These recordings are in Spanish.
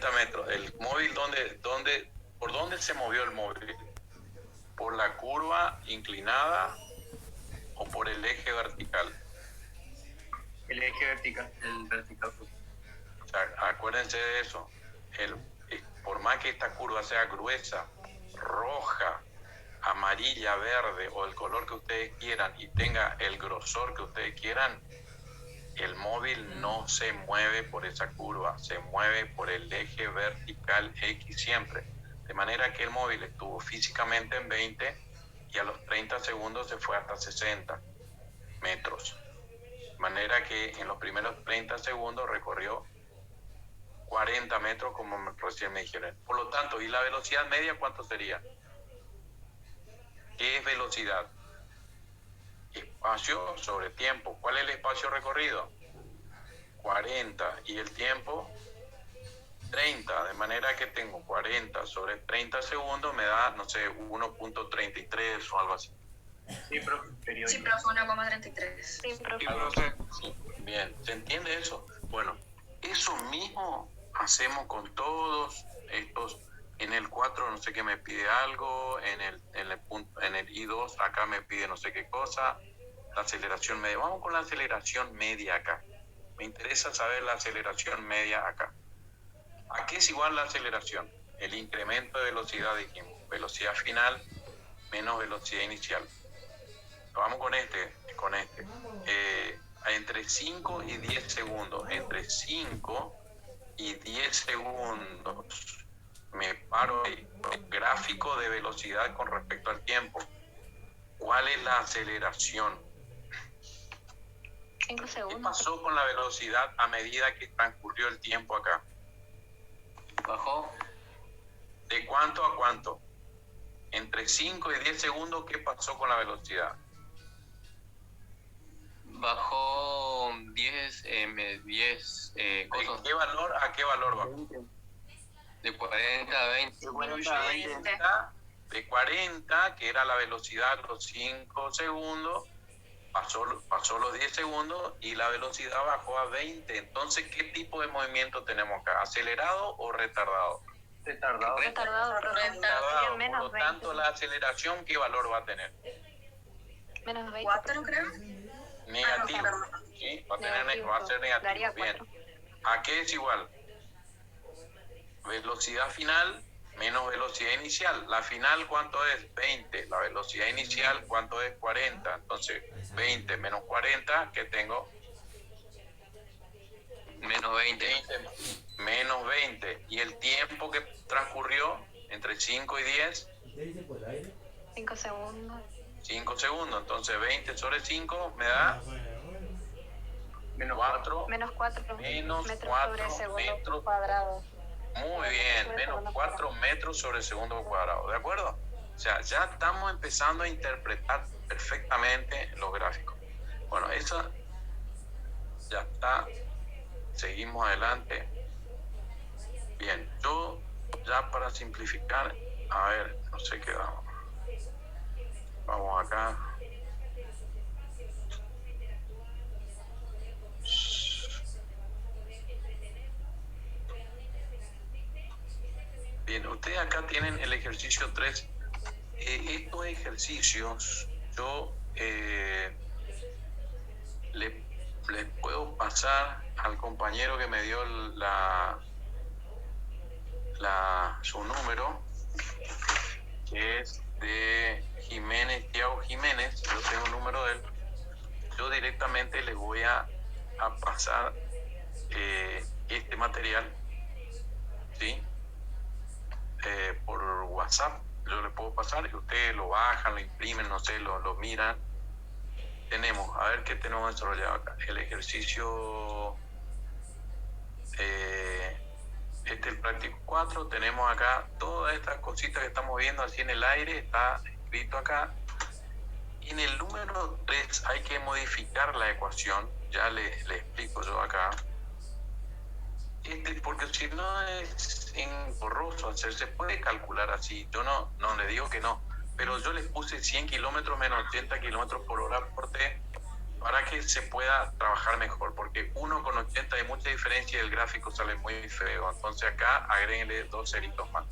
40 metros. ¿El móvil por dónde se movió el móvil? ¿Por la curva inclinada o por el eje vertical? El eje vertical, el vertical. O sea, acuérdense de eso. Por más que esta curva sea gruesa, roja, amarilla, verde o el color que ustedes quieran y tenga el grosor que ustedes quieran, el móvil no se mueve por esa curva, se mueve por el eje vertical X siempre. De manera que el móvil estuvo físicamente en 20 y a los 30 segundos se fue hasta 60 metros. De manera que en los primeros 30 segundos recorrió 40 metros, como recién me dijeron. Por lo tanto, ¿y la velocidad media cuánto sería? ¿Qué es velocidad? Espacio sobre tiempo. ¿Cuál es el espacio recorrido? 40. ¿Y el tiempo? 30. De manera que tengo 40 sobre 30 segundos, me da, no sé, 1.33 o algo así. Sí, profe, periódico. Sí, profe, 1,33. Sí, profe. Sí. Bien, ¿se entiende eso? Bueno, eso mismo hacemos con todos estos. En el 4 no sé qué me pide algo, en el I2 acá me pide no sé qué cosa, la aceleración media. Vamos con la aceleración media acá. Me interesa saber la aceleración media acá. ¿A qué es igual la aceleración? El incremento de velocidad, dijimos. Velocidad final menos velocidad inicial. Vamos con este. Entre 5 y 10 segundos. Entre 5 y 10 segundos me paro ahí. Gráfico de velocidad con respecto al tiempo. ¿Cuál es la aceleración? 5 ¿Qué segundos. pasó con la velocidad a medida que transcurrió el tiempo acá? Bajó. ¿De cuánto a cuánto? Entre 5 y 10 segundos, ¿qué pasó con la velocidad? Bajó 10 cosas. ¿De qué valor a qué valor bajó? De 40 a 20. De 40, que era la velocidad a los 5 segundos, pasó los 10 segundos y la velocidad bajó a 20. Entonces, ¿qué tipo de movimiento tenemos acá? ¿Acelerado o retardado? Retardado. Retardado, profe. Retardado. Menos Por lo 20. tanto, la aceleración, ¿qué valor va a tener? Menos 20. 4, creo. Negativo. perdón. ¿Sí? Va a ser negativo. Daría Bien. 4. ¿A qué es igual? Velocidad final menos velocidad inicial. La final, ¿cuánto es? 20. La velocidad inicial, ¿cuánto es? 40. Entonces, 20 menos 40, ¿qué tengo? Menos 20. 20 menos 20. ¿Y el tiempo que transcurrió entre 5 y 10? 5 segundos. 5 segundos. Entonces, 20 sobre 5 me da Menos 4. Menos 4 Menos metros 4 sobre segundo metros. cuadrado. Muy bien, menos 4 metros sobre segundo cuadrado, ¿de acuerdo? O sea, ya estamos empezando a interpretar perfectamente los gráficos. Bueno, eso ya está. Seguimos adelante. Bien, yo ya para simplificar, a ver, no sé qué vamos. Vamos acá. Bien, ustedes acá tienen el ejercicio 3. Estos ejercicios yo le puedo pasar al compañero que me dio su número, que es de Thiago Jiménez. Yo tengo el número de él. Yo directamente les voy a pasar este material, ¿sí? Por WhatsApp. Yo le puedo pasar y ustedes lo bajan, lo imprimen, no sé, lo miran. Tenemos, a ver qué tenemos desarrollado acá. El ejercicio, el práctico 4. Tenemos acá todas estas cositas que estamos viendo así en el aire, está escrito acá. Y en el número 3 hay que modificar la ecuación. Ya le explico yo acá. Porque si no es engorroso, se puede calcular así. Yo no le digo que no, pero yo les puse 100 kilómetros menos 80 kilómetros por hora por T, para que se pueda trabajar mejor, porque 1,80 hay mucha diferencia y el gráfico sale muy feo. Entonces acá agréguenle 2 ceritos más.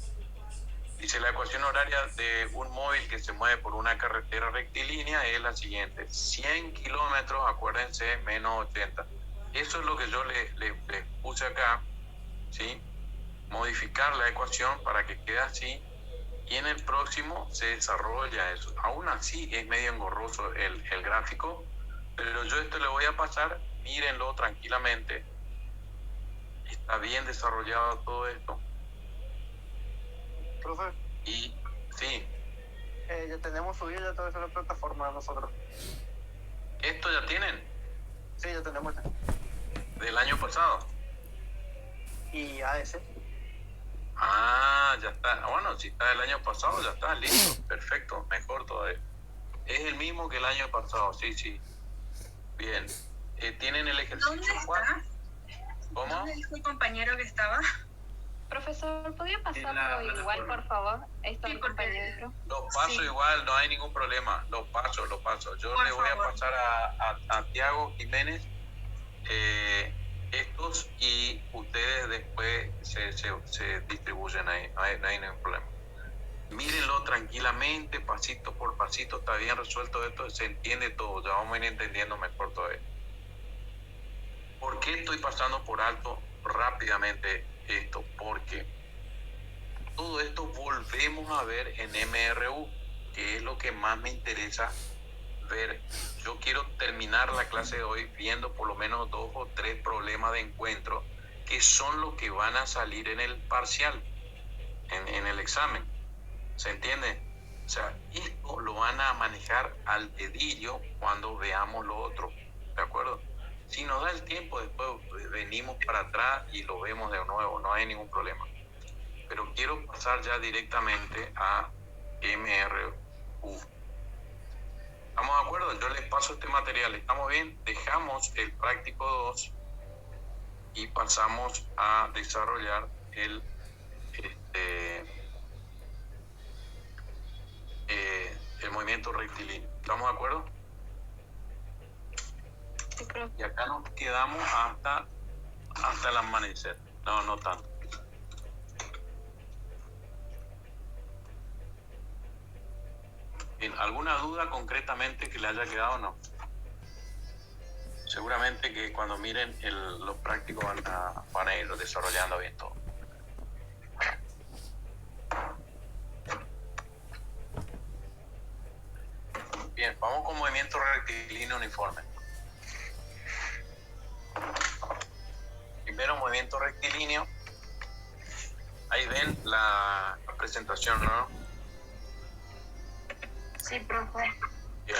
Dice, la ecuación horaria de un móvil que se mueve por una carretera rectilínea es la siguiente: 100 kilómetros, acuérdense, menos 80. Eso es lo que yo le puse acá, ¿sí? Modificar la ecuación para que quede así, y en el próximo se desarrolla eso. Aún así es medio engorroso el gráfico, pero yo esto le voy a pasar, mírenlo tranquilamente. Está bien desarrollado todo esto. Profe, Y sí, ya tenemos subido ya toda esa plataforma nosotros. ¿esto ya tienen? Sí, ya tenemos. ¿Del año pasado? Y AS. Ah, ya está. Bueno, si está del año pasado, ya está, listo. Perfecto, mejor todavía. Es el mismo que el año pasado, sí, sí. Bien. ¿Tienen el ejercicio? ¿Dónde está? ¿Cómo? ¿Dónde dijo el compañero que estaba? Profesor, ¿podría pasarlo igual, por favor? Esto Sí, al porque- compañero. Los paso Sí. igual, no hay ningún problema. Los paso. Yo Por le voy favor. a pasar a Tiago Jiménez estos, y ustedes después se distribuyen ahí. No hay ningún problema. Mírenlo tranquilamente, pasito por pasito, está bien resuelto esto, se entiende todo, ya vamos a ir entendiendo mejor todo esto. ¿Por qué estoy pasando por alto rápidamente esto? Porque todo esto volvemos a ver en MRU, que es lo que más me interesa ver. Yo quiero terminar la clase de hoy viendo por lo menos 2 o 3 problemas de encuentro que son los que van a salir en el parcial, en el examen. ¿Se entiende? O sea, esto lo van a manejar al dedillo cuando veamos lo otro, ¿de acuerdo? Si nos da el tiempo, después venimos para atrás y lo vemos de nuevo, no hay ningún problema. Pero quiero pasar ya directamente a MRU. ¿Estamos de acuerdo? Yo les paso este material, ¿estamos bien? Dejamos el práctico 2 y pasamos a desarrollar el movimiento rectilíneo. ¿Estamos de acuerdo? Sí, profe. Y acá nos quedamos hasta el amanecer. No tanto. Bien, ¿alguna duda concretamente que le haya quedado o no? Seguramente que cuando miren los prácticos van a ir desarrollando bien todo. Bien, vamos con movimiento rectilíneo uniforme. Primero, movimiento rectilíneo. Ahí ven la presentación, ¿no? Sí, profe. Bien.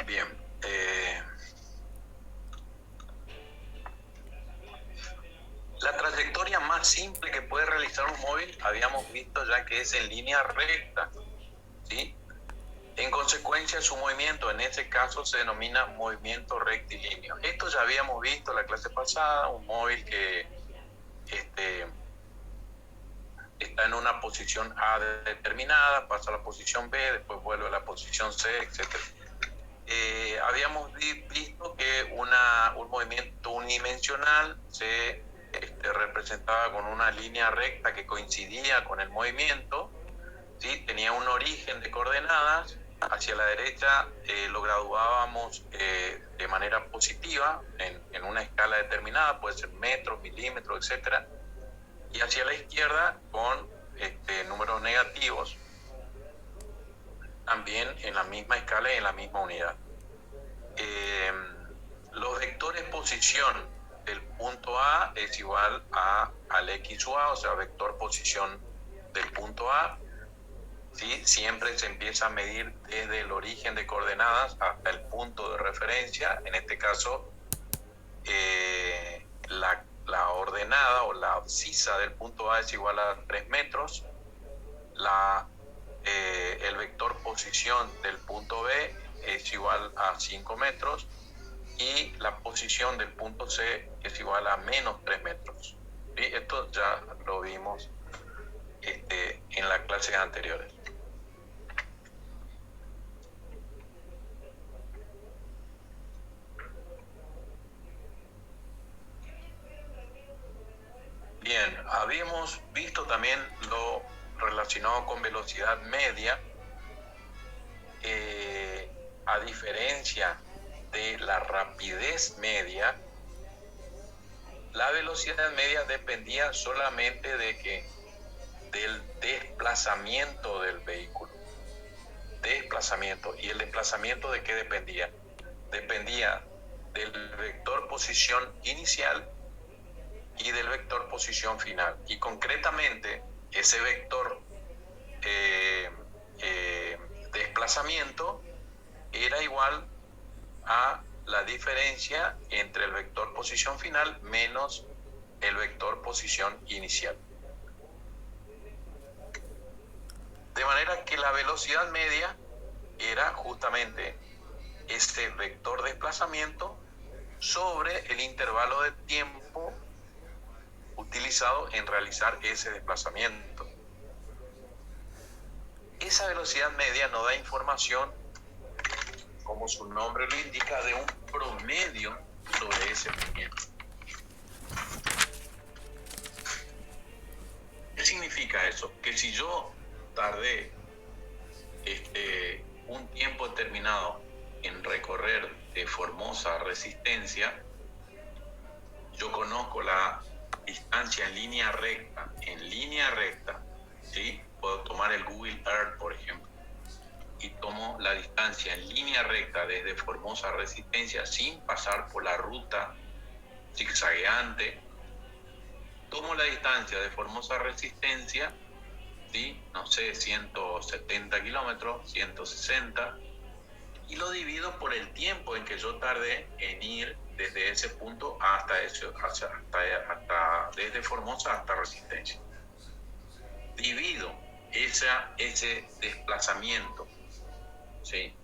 Bien. La trayectoria más simple que puede realizar un móvil habíamos visto ya que es en línea recta, ¿sí? En consecuencia, su movimiento en este caso se denomina movimiento rectilíneo. Esto ya habíamos visto la clase pasada, un móvil que está en una posición A determinada, pasa a la posición B, después vuelve a la posición C, etc. Habíamos visto que un movimiento unidimensional se representaba con una línea recta que coincidía con el movimiento, ¿sí? Tenía un origen de coordenadas. Hacia la derecha lo graduábamos de manera positiva en una escala determinada, puede ser metros, milímetros, etc. Y hacia la izquierda con números negativos, también en la misma escala y en la misma unidad. Los vectores posición del punto A es igual al XUA, o sea, vector posición del punto A. ¿Sí? Siempre se empieza a medir desde el origen de coordenadas hasta el punto de referencia. En este caso, la ordenada o la abscisa del punto A es igual a 3 metros. El vector posición del punto B es igual a 5 metros. y la posición del punto C es igual a menos 3 metros. ¿Sí? Esto ya lo vimos en las clases anteriores. Bien, habíamos visto también lo relacionado con velocidad media. A diferencia de la rapidez media, la velocidad media dependía solamente del desplazamiento del vehículo. Desplazamiento. ¿Y el desplazamiento de qué dependía? Dependía del vector posición inicial y del vector posición final. Y concretamente, ese vector desplazamiento era igual a la diferencia entre el vector posición final menos el vector posición inicial. De manera que la velocidad media era justamente este vector desplazamiento sobre el intervalo de tiempo utilizado en realizar ese desplazamiento. Esa velocidad media nos da información, como su nombre lo indica, de un promedio sobre ese movimiento. ¿Qué significa eso? Que si yo tardé un tiempo determinado en recorrer de Formosa a Resistencia, yo conozco la distancia en línea recta, ¿sí? Puedo tomar el Google Earth, por ejemplo, y tomo la distancia en línea recta desde Formosa a Resistencia sin pasar por la ruta zigzagueante. Tomo la distancia de Formosa a Resistencia, ¿sí? No sé, 170 kilómetros, 160, y lo divido por el tiempo en que yo tardé en ir desde ese punto desde Formosa hasta Resistencia. Divido ese desplazamiento, ¿sí?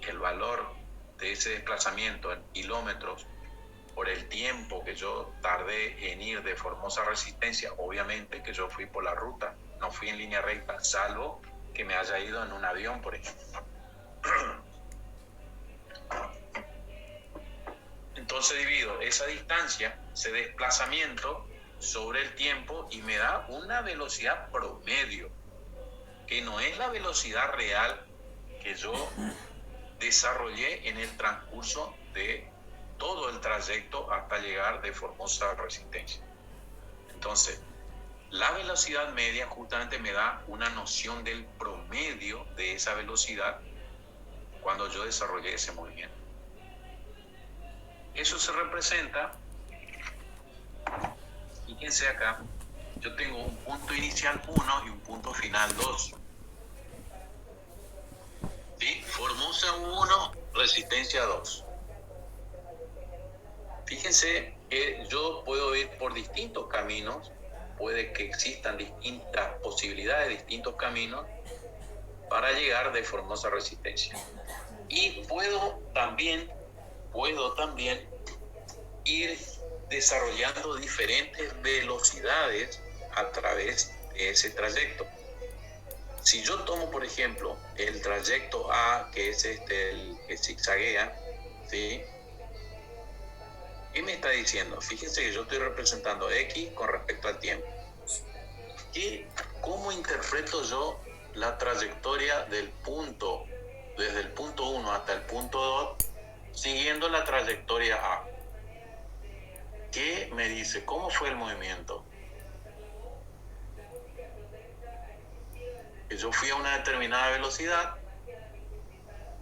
El valor de ese desplazamiento en kilómetros por el tiempo que yo tardé en ir de Formosa a Resistencia. Obviamente que yo fui por la ruta, no fui en línea recta, salvo que me haya ido en un avión, por ejemplo. Entonces divido esa distancia, ese desplazamiento sobre el tiempo y me da una velocidad promedio, que no es la velocidad real que yo desarrollé en el transcurso de todo el trayecto hasta llegar de Formosa a Resistencia. Entonces, la velocidad media justamente me da una noción del promedio de esa velocidad cuando yo desarrollé ese movimiento. Eso se representa, fíjense acá, yo tengo un punto inicial 1 y un punto final 2. ¿Sí? Formosa 1, Resistencia 2. Fíjense que yo puedo ir por distintos caminos, puede que existan distintas posibilidades, distintos caminos para llegar de Formosa a Resistencia. Y puedo también ir desarrollando diferentes velocidades a través de ese trayecto. Si yo tomo, por ejemplo, el trayecto A, que es el que zigzaguea, ¿sí? ¿Qué me está diciendo? Fíjense que yo estoy representando X con respecto al tiempo. ¿Cómo interpreto yo la trayectoria del punto, desde el punto 1 hasta el punto 2, siguiendo la trayectoria A? ¿Qué me dice? ¿Cómo fue el movimiento? Que yo fui a una determinada velocidad.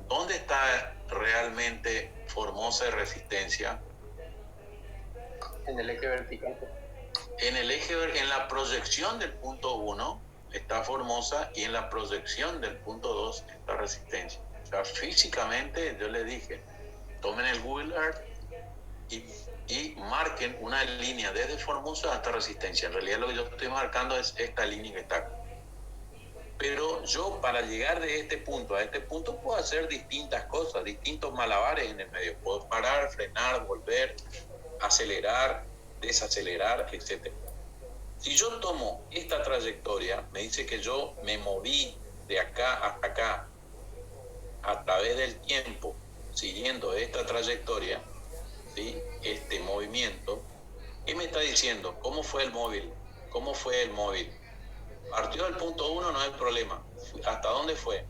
¿Dónde está realmente Formosa y Resistencia? En el eje vertical. En la proyección del punto 1 está Formosa y en la proyección del punto 2 está Resistencia. O sea, físicamente yo les dije, tomen el Google Earth y marquen una línea desde Formosa hasta Resistencia. En realidad lo que yo estoy marcando es esta línea que está acá. Pero yo para llegar de este punto a este punto puedo hacer distintas cosas, distintos malabares en el medio. Puedo parar, frenar, volver, acelerar, desacelerar, etc. Si yo tomo esta trayectoria, me dice que yo me moví de acá hasta acá a través del tiempo, siguiendo esta trayectoria, ¿sí? Este movimiento. ¿Qué me está diciendo? ¿Cómo fue el móvil? ¿Cómo fue el móvil? Partió del punto 1, no hay problema. ¿Hasta dónde fue?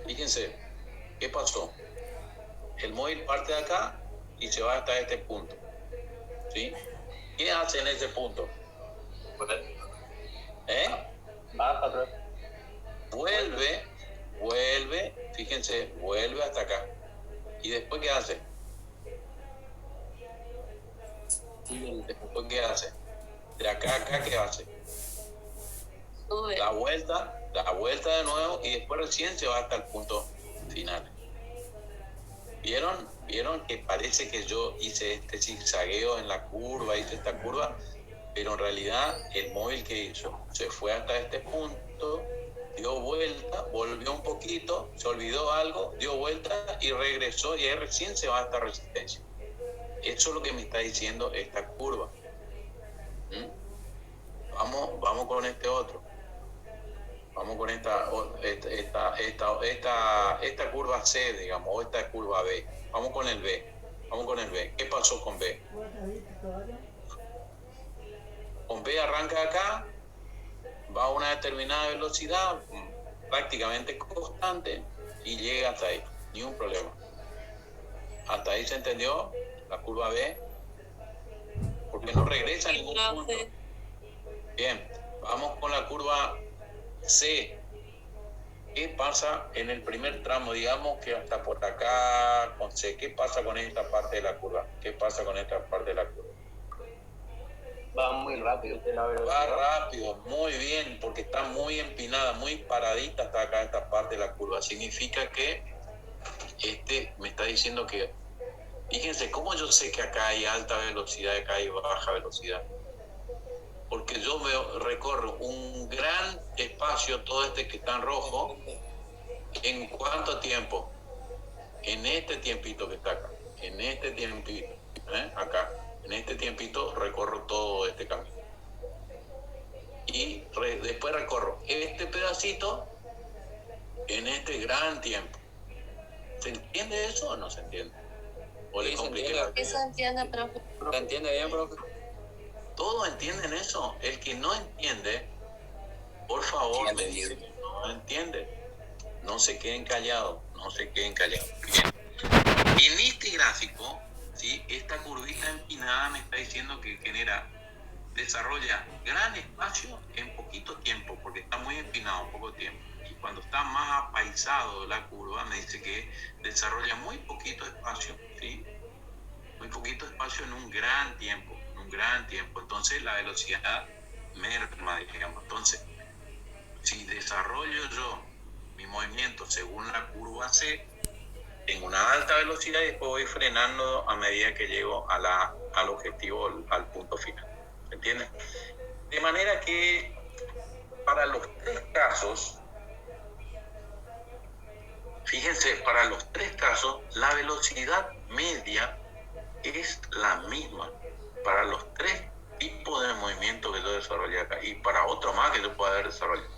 Fíjense, ¿qué pasó? El móvil parte de acá y se va hasta este punto, ¿sí? ¿Qué hace en ese punto? Vuelve, fíjense, vuelve hasta acá. ¿Y después qué hace? ¿Después qué hace? De acá a acá, ¿qué hace? Da vuelta de nuevo y después recién se va hasta el punto final. ¿Vieron que parece que yo hice este zigzagueo en la curva, hice esta curva? Pero en realidad el móvil que hizo se fue hasta este punto, dio vuelta, volvió un poquito, se olvidó algo, dio vuelta y regresó, y ahí recién se va hasta resistencia. Eso es lo que me está diciendo esta curva. Vamos con este otro. Vamos con esta curva C, digamos, o esta curva B. Vamos con el B. ¿Qué pasó con B? Con B arranca acá, va a una determinada velocidad, prácticamente constante, y llega hasta ahí. Ni un problema. ¿Hasta ahí se entendió la curva B? Porque no regresa a ningún punto. Bien, vamos con la curva C. ¿Qué pasa en el primer tramo? Digamos que hasta por acá con C. ¿Qué pasa con esta parte de la curva? Va muy rápido. Va rápido, muy bien, porque está muy empinada, muy paradita hasta acá esta parte de la curva. Significa que me está diciendo que, fíjense, ¿cómo yo sé que acá hay alta velocidad y acá hay baja velocidad? Porque yo recorro un gran espacio, todo este que está en rojo, ¿en cuánto tiempo? En este tiempito que está acá, acá, en este tiempito recorro todo este camino. Y después recorro este pedacito en este gran tiempo. ¿Se entiende eso o no se entiende? ¿O le compliqué la vida? Eso entiende, profe. ¿Se entiende bien, profe? ¿Todos entienden eso? El que no entiende, por favor, le digo, no entiende. No se queden callados. Bien. En este gráfico, ¿sí? Esta curvita empinada me está diciendo que desarrolla gran espacio en poquito tiempo, porque está muy empinado, poco tiempo. Y cuando está más apaisado la curva, me dice que desarrolla muy poquito espacio, ¿sí? Muy poquito espacio en un gran tiempo. Entonces la velocidad merma, digamos. Entonces, si desarrollo yo mi movimiento según la curva C, en una alta velocidad, y después voy frenando a medida que llego al objetivo, al punto final. ¿Se entiende? De manera que para los tres casos, fíjense, para los tres casos, la velocidad media es la misma para los tres tipos de movimiento que yo desarrollé acá y para otro más que yo pueda haber desarrollado.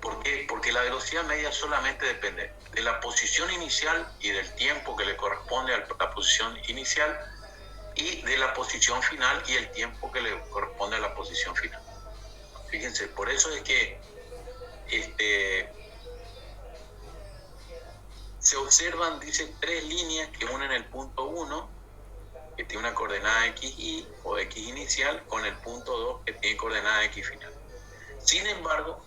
¿Por qué? Porque la velocidad media solamente depende de la posición inicial y del tiempo que le corresponde a la posición inicial, y de la posición final y el tiempo que le corresponde a la posición final. Fíjense, por eso es que se observan, dice, tres líneas que unen el punto 1, que tiene una coordenada XY o X inicial, con el punto 2, que tiene coordenada X final. Sin embargo,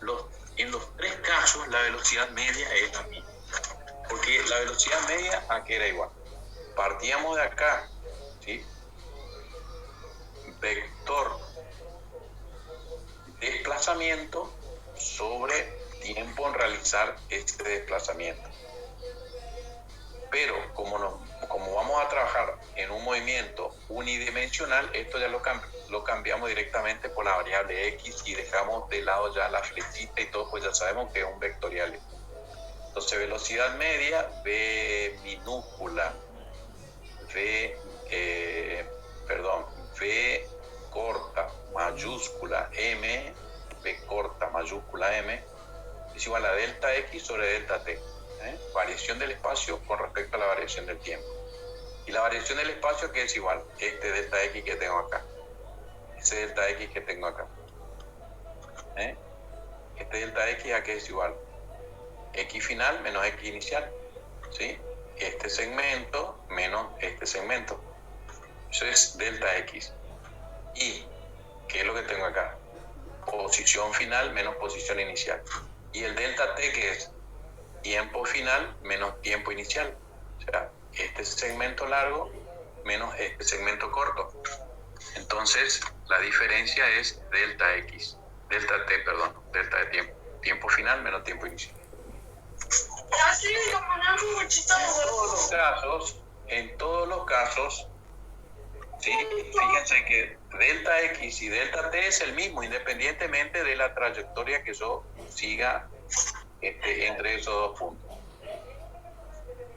en los tres casos la velocidad media es la misma, porque la velocidad media aquí era igual. Partíamos de acá, ¿sí? Vector desplazamiento sobre tiempo en realizar este desplazamiento. Pero como vamos a trabajar en un movimiento unidimensional, esto ya lo cambiamos directamente por la variable x y dejamos de lado ya la flechita y todo, pues ya sabemos que es un vectorial. Entonces, velocidad media, v minúscula, v corta mayúscula m, v corta mayúscula m, es igual a delta x sobre delta t. Variación del espacio con respecto a la variación del tiempo. Y la variación del espacio, que es igual, este delta x que tengo acá, ese delta x que tengo acá. Este delta x a qué es igual, x final menos x inicial, ¿sí? Este segmento menos este segmento. Eso es delta x. Y, ¿qué es lo que tengo acá? Posición final menos posición inicial. Y el delta t, que es tiempo final menos tiempo inicial. O sea, este segmento largo menos este segmento corto. Entonces, la diferencia es delta x. Delta t, perdón. Delta de tiempo. Tiempo final menos tiempo inicial. En todos los casos, ¿sí? Fíjense que delta x y delta t es el mismo, independientemente de la trayectoria que yo siga entre esos dos puntos.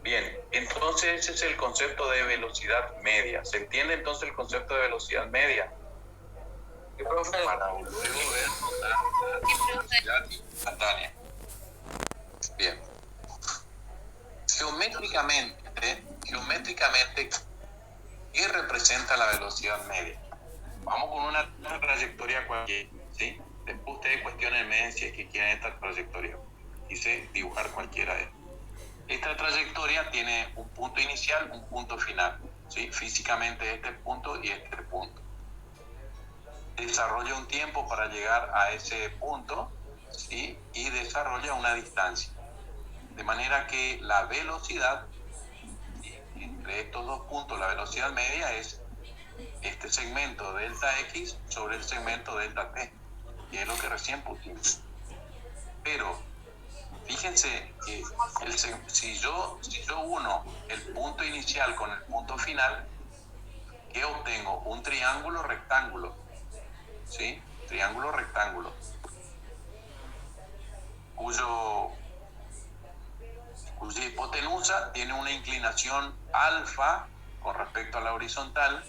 Bien, entonces ese es el concepto de velocidad media. ¿Se entiende entonces el concepto de velocidad media? Para luego ver la velocidad instantánea. Bien. Geométricamente, ¿qué representa la velocidad media? Vamos con una trayectoria cualquiera, ¿sí? Después ustedes cuestionenme si es que quieren esta trayectoria. Quise dibujar cualquiera de estas. Esta trayectoria tiene un punto inicial, un punto final, ¿sí? Físicamente este punto y este punto. Desarrolla un tiempo para llegar a ese punto, ¿sí? Y desarrolla una distancia. De manera que la velocidad, entre estos dos puntos, la velocidad media es este segmento delta x sobre el segmento delta t, que es lo que recién pusimos. Pero fíjense que si yo uno el punto inicial con el punto final, ¿qué obtengo? Un triángulo rectángulo, ¿sí? Triángulo rectángulo, cuya hipotenusa tiene una inclinación alfa con respecto a la horizontal,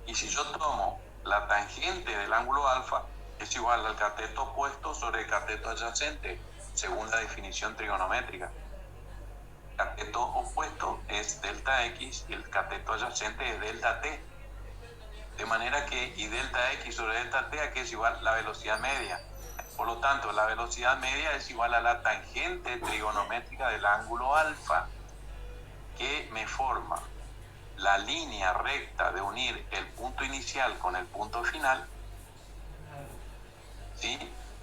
y si yo tomo la tangente del ángulo alfa, es igual al cateto opuesto sobre el cateto adyacente, según la definición trigonométrica. El cateto opuesto es delta x y el cateto adyacente es delta t. De manera que, y delta x sobre delta t, aquí es igual la velocidad media. Por lo tanto, la velocidad media es igual a la tangente trigonométrica del ángulo alfa, que me forma la línea recta de unir el punto inicial con el punto final, ¿sí?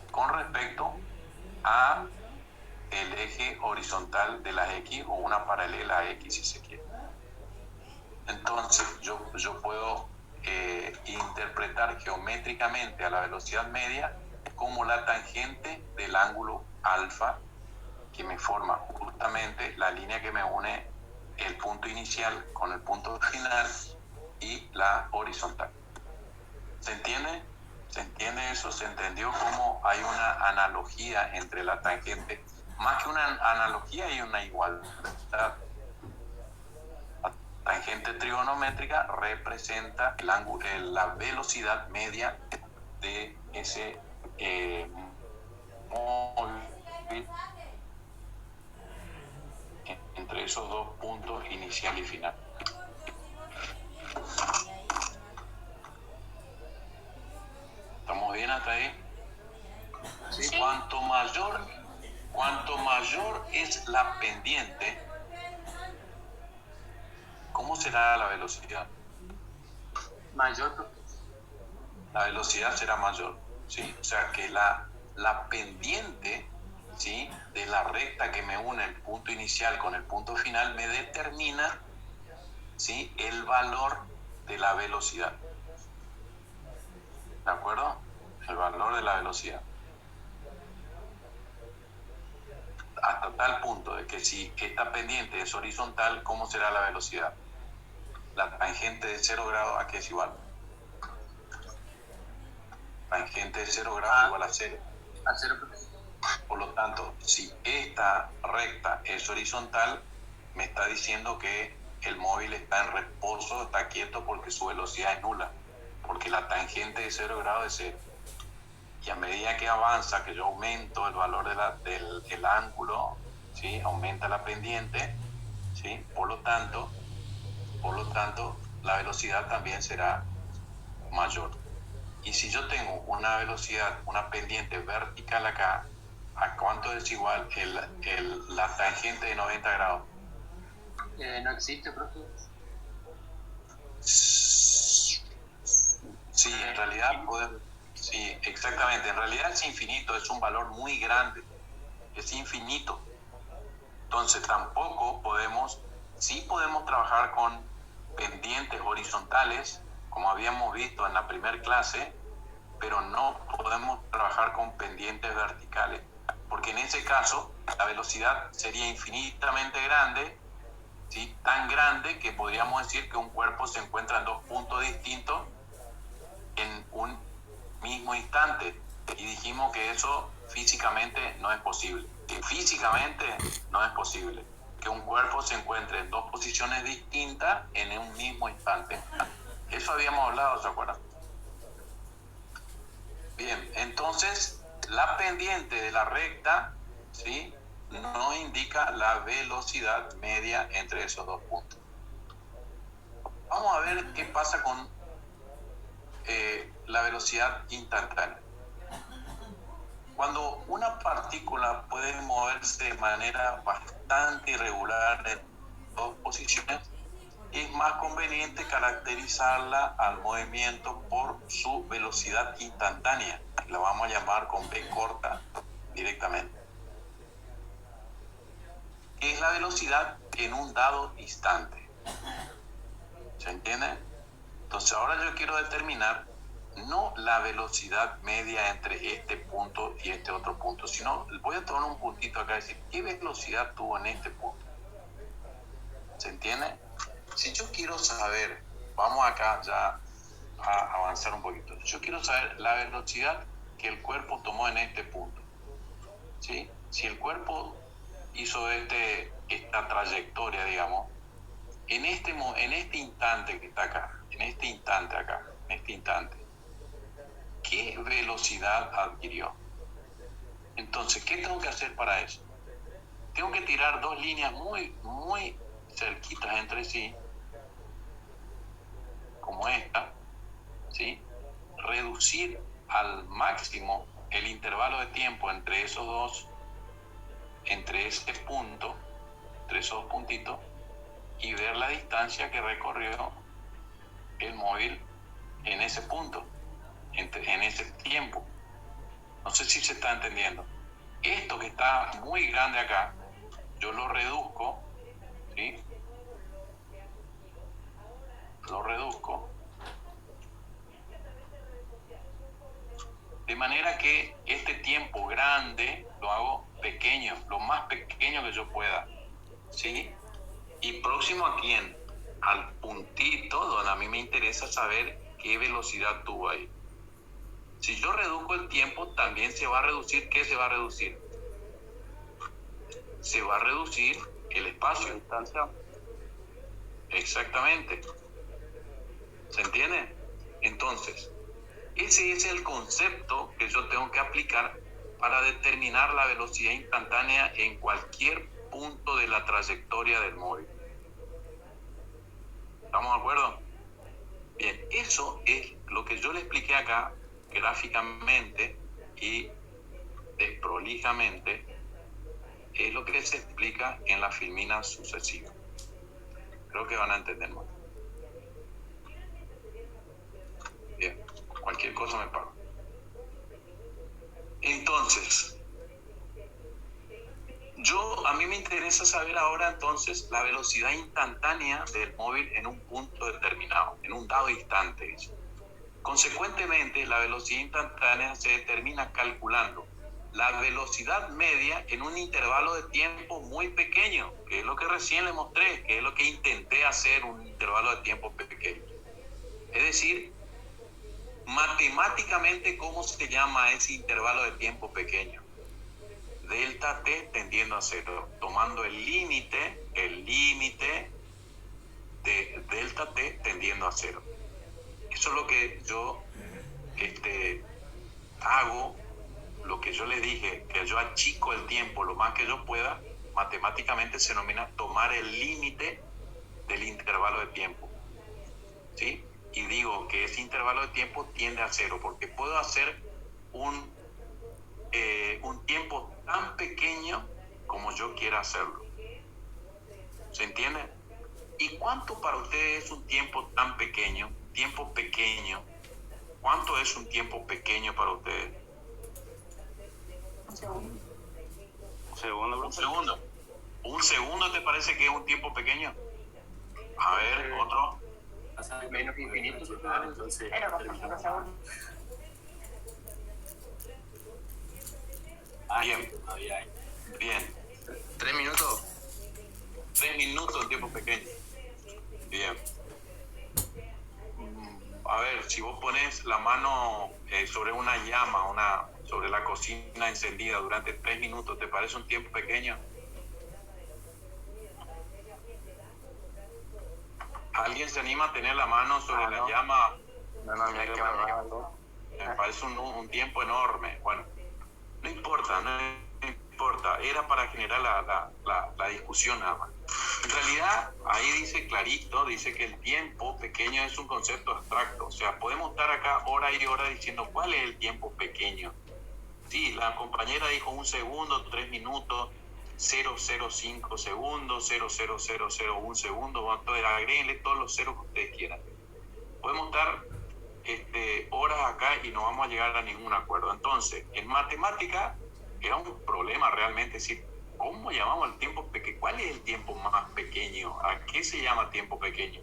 Con respecto a el eje horizontal de la x, o una paralela a x si se quiere. Entonces yo puedo interpretar geométricamente a la velocidad media como la tangente del ángulo alfa, que me forma justamente la línea que me une el punto inicial con el punto final y la horizontal. ¿Se entiende? ¿Se entiende eso? ¿Se entendió cómo hay una analogía entre la tangente? Más que una analogía, hay una igualdad. La tangente trigonométrica representa la velocidad media de ese móvil entre esos dos puntos inicial y final. ¿Estamos bien hasta ahí? Sí. Cuanto mayor es la pendiente, ¿cómo será la velocidad? Mayor. La velocidad será mayor, ¿sí? O sea que la pendiente, ¿sí?, de la recta que me une el punto inicial con el punto final me determina, ¿sí?, el valor de la velocidad. ¿De acuerdo? El valor de la velocidad. Hasta tal punto de que si esta pendiente es horizontal, ¿cómo será la velocidad? la tangente de 0 grados, ¿a qué es igual? Tangente de 0 grados igual a 0. A 0, profe. Por lo tanto, si esta recta es horizontal, me está diciendo que el móvil está en reposo, está quieto porque su velocidad es nula, porque la tangente de 0 grados es 0. Y a medida que avanza, que yo aumento el valor del ángulo, ¿sí? Aumenta la pendiente, ¿sí? Por lo tanto, la velocidad también será mayor. Y si yo tengo una velocidad, una pendiente vertical acá, ¿a cuánto es igual la tangente de 90 grados? No existe, profe. Sí, en realidad podemos... Sí, exactamente. En realidad es infinito, es un valor muy grande. Es infinito. Entonces tampoco podemos... Sí podemos trabajar con pendientes horizontales, como habíamos visto en la primera clase, pero no podemos trabajar con pendientes verticales, porque en ese caso la velocidad sería infinitamente grande, ¿sí? Tan grande que podríamos decir que un cuerpo se encuentra en dos puntos distintos en un mismo instante, y dijimos que eso físicamente no es posible, que físicamente no es posible que un cuerpo se encuentre en dos posiciones distintas en un mismo instante. Eso habíamos hablado, ¿se acuerdan? Bien, entonces la pendiente de la recta, ¿sí?, no indica la velocidad media entre esos dos puntos. Vamos a ver qué pasa con la velocidad instantánea. Cuando una partícula puede moverse de manera bastante irregular en dos posiciones, es más conveniente caracterizarla al movimiento por su velocidad instantánea. La vamos a llamar con B corta directamente. Es la velocidad en un dado instante. ¿Se entiende? Entonces ahora yo quiero determinar no la velocidad media entre este punto y este otro punto, sino voy a tomar un puntito acá y decir, ¿qué velocidad tuvo en este punto? ¿Se entiende? Si yo quiero saber, vamos acá ya a avanzar un poquito, yo quiero saber la velocidad que el cuerpo tomó en este punto, ¿sí? Si el cuerpo hizo esta trayectoria, digamos, en este instante que está acá, en este instante, ¿qué velocidad adquirió? Entonces, ¿qué tengo que hacer para eso? Tengo que tirar dos líneas muy cerquitas entre sí, como esta, ¿sí? Reducir al máximo el intervalo de tiempo entre esos dos, entre ese punto, entre esos dos puntitos, y ver la distancia que recorrió el móvil en ese punto, en ese tiempo. No sé si se está entendiendo. Esto que está muy grande acá, yo lo reduzco, ¿sí? Lo reduzco de manera que este tiempo grande lo hago pequeño, lo más pequeño que yo pueda, ¿sí? Y próximo a quién, al puntito donde a mí me interesa saber qué velocidad tuvo ahí. Si yo reduzco el tiempo, también se va a reducir. ¿Qué se va a reducir? Se va a reducir el espacio. La distancia. Exactamente. ¿Se entiende? Entonces, ese es el concepto que yo tengo que aplicar para determinar la velocidad instantánea en cualquier punto de la trayectoria del móvil. ¿Estamos de acuerdo? Bien, eso es lo que yo le expliqué acá gráficamente y desprolijamente, es lo que se explica en la filmina sucesiva. Creo que van a entender más. Bien, cualquier cosa me pago. Entonces, a mí me interesa saber ahora entonces la velocidad instantánea del móvil en un punto determinado, en un dado instante. Consecuentemente, la velocidad instantánea se determina calculando la velocidad media en un intervalo de tiempo muy pequeño, que es lo que recién le mostré, que es lo que intenté hacer, un intervalo de tiempo pequeño. Es decir, matemáticamente, ¿cómo se llama ese intervalo de tiempo pequeño? Delta t tendiendo a cero, tomando el límite de delta t tendiendo a cero. Eso es lo que yo hago, lo que yo le dije, que yo achico el tiempo lo más que yo pueda, matemáticamente se denomina tomar el límite del intervalo de tiempo, ¿sí? Y digo que ese intervalo de tiempo tiende a cero, porque puedo hacer un tiempo tan pequeño como yo quiera hacerlo. ¿Se entiende? ¿Y cuánto para ustedes es un tiempo tan pequeño? Tiempo pequeño. ¿Cuánto es un tiempo pequeño para ustedes? Un segundo. Un segundo. ¿Un segundo te parece que es un tiempo pequeño? A ver, otro. Menos infinito. Entonces, Bien. Bien. 3 minutos. 3 minutos en tiempo pequeño. Bien. A ver, si vos pones la mano sobre una llama, sobre la cocina encendida durante 3 minutos, ¿te parece un tiempo pequeño? ¿Alguien se anima a tener la mano sobre la llama? Me parece un tiempo enorme. Bueno, no importa. Era para generar la discusión nada más. En realidad, ahí dice clarito, dice que el tiempo pequeño es un concepto abstracto. O sea, podemos estar acá hora y hora diciendo cuál es el tiempo pequeño. Sí, la compañera dijo 1 segundo, 3 minutos, 0,05 segundos, 0,0001 segundo. Bueno, entonces agréguenle todos los ceros que ustedes quieran. Podemos estar horas acá y no vamos a llegar a ningún acuerdo. Entonces, en matemática era un problema realmente decir, ¿cómo llamamos el tiempo pequeño? ¿Cuál es el tiempo más pequeño? ¿A qué se llama tiempo pequeño?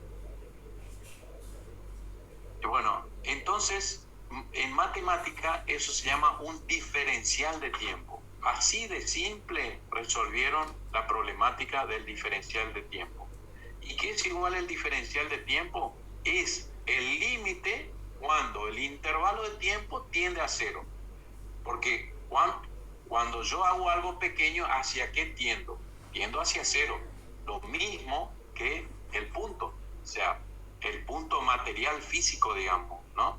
Y bueno, entonces, en matemática eso se llama un diferencial de tiempo. Así de simple resolvieron la problemática del diferencial de tiempo. ¿Y qué es igual el diferencial de tiempo? Es el límite cuando el intervalo de tiempo tiende a cero. Porque cuando yo hago algo pequeño, ¿hacia qué tiendo? Tiendo hacia cero. Lo mismo que el punto. O sea, el punto material físico, digamos, ¿no?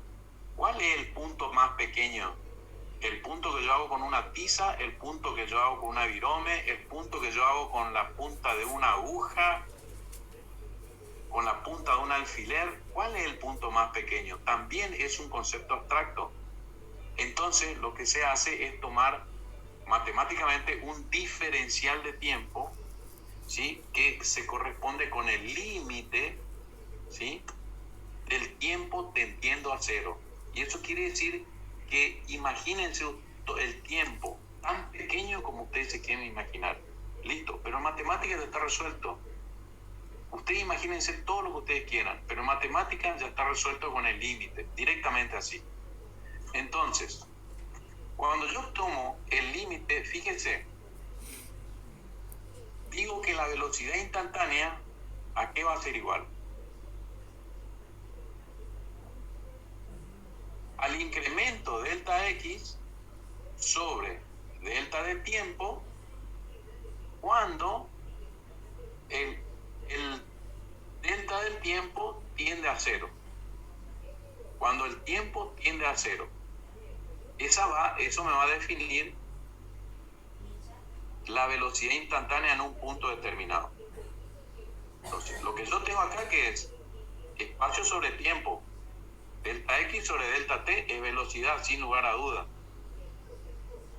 ¿Cuál es el punto más pequeño? El punto que yo hago con una tiza, el punto que yo hago con una virome, el punto que yo hago con la punta de una aguja, con la punta de un alfiler. ¿Cuál es el punto más pequeño? También es un concepto abstracto. Entonces, lo que se hace es tomar matemáticamente un diferencial de tiempo, ¿sí? Que se corresponde con el límite, ¿sí? del tiempo tendiendo a cero. Y eso quiere decir que imagínense el tiempo tan pequeño como ustedes se quieren imaginar. Listo, pero en matemáticas ya está resuelto. Ustedes imagínense todo lo que ustedes quieran, pero en matemáticas ya está resuelto con el límite, directamente así. Entonces, cuando yo tomo el límite, fíjense, digo que la velocidad instantánea, ¿a qué va a ser igual? Al incremento delta x sobre delta de tiempo cuando el delta del tiempo tiende a cero. Cuando el tiempo tiende a cero. Eso me va a definir la velocidad instantánea en un punto determinado. Entonces, lo que yo tengo acá que es espacio sobre tiempo. Delta x sobre delta t es velocidad, sin lugar a duda.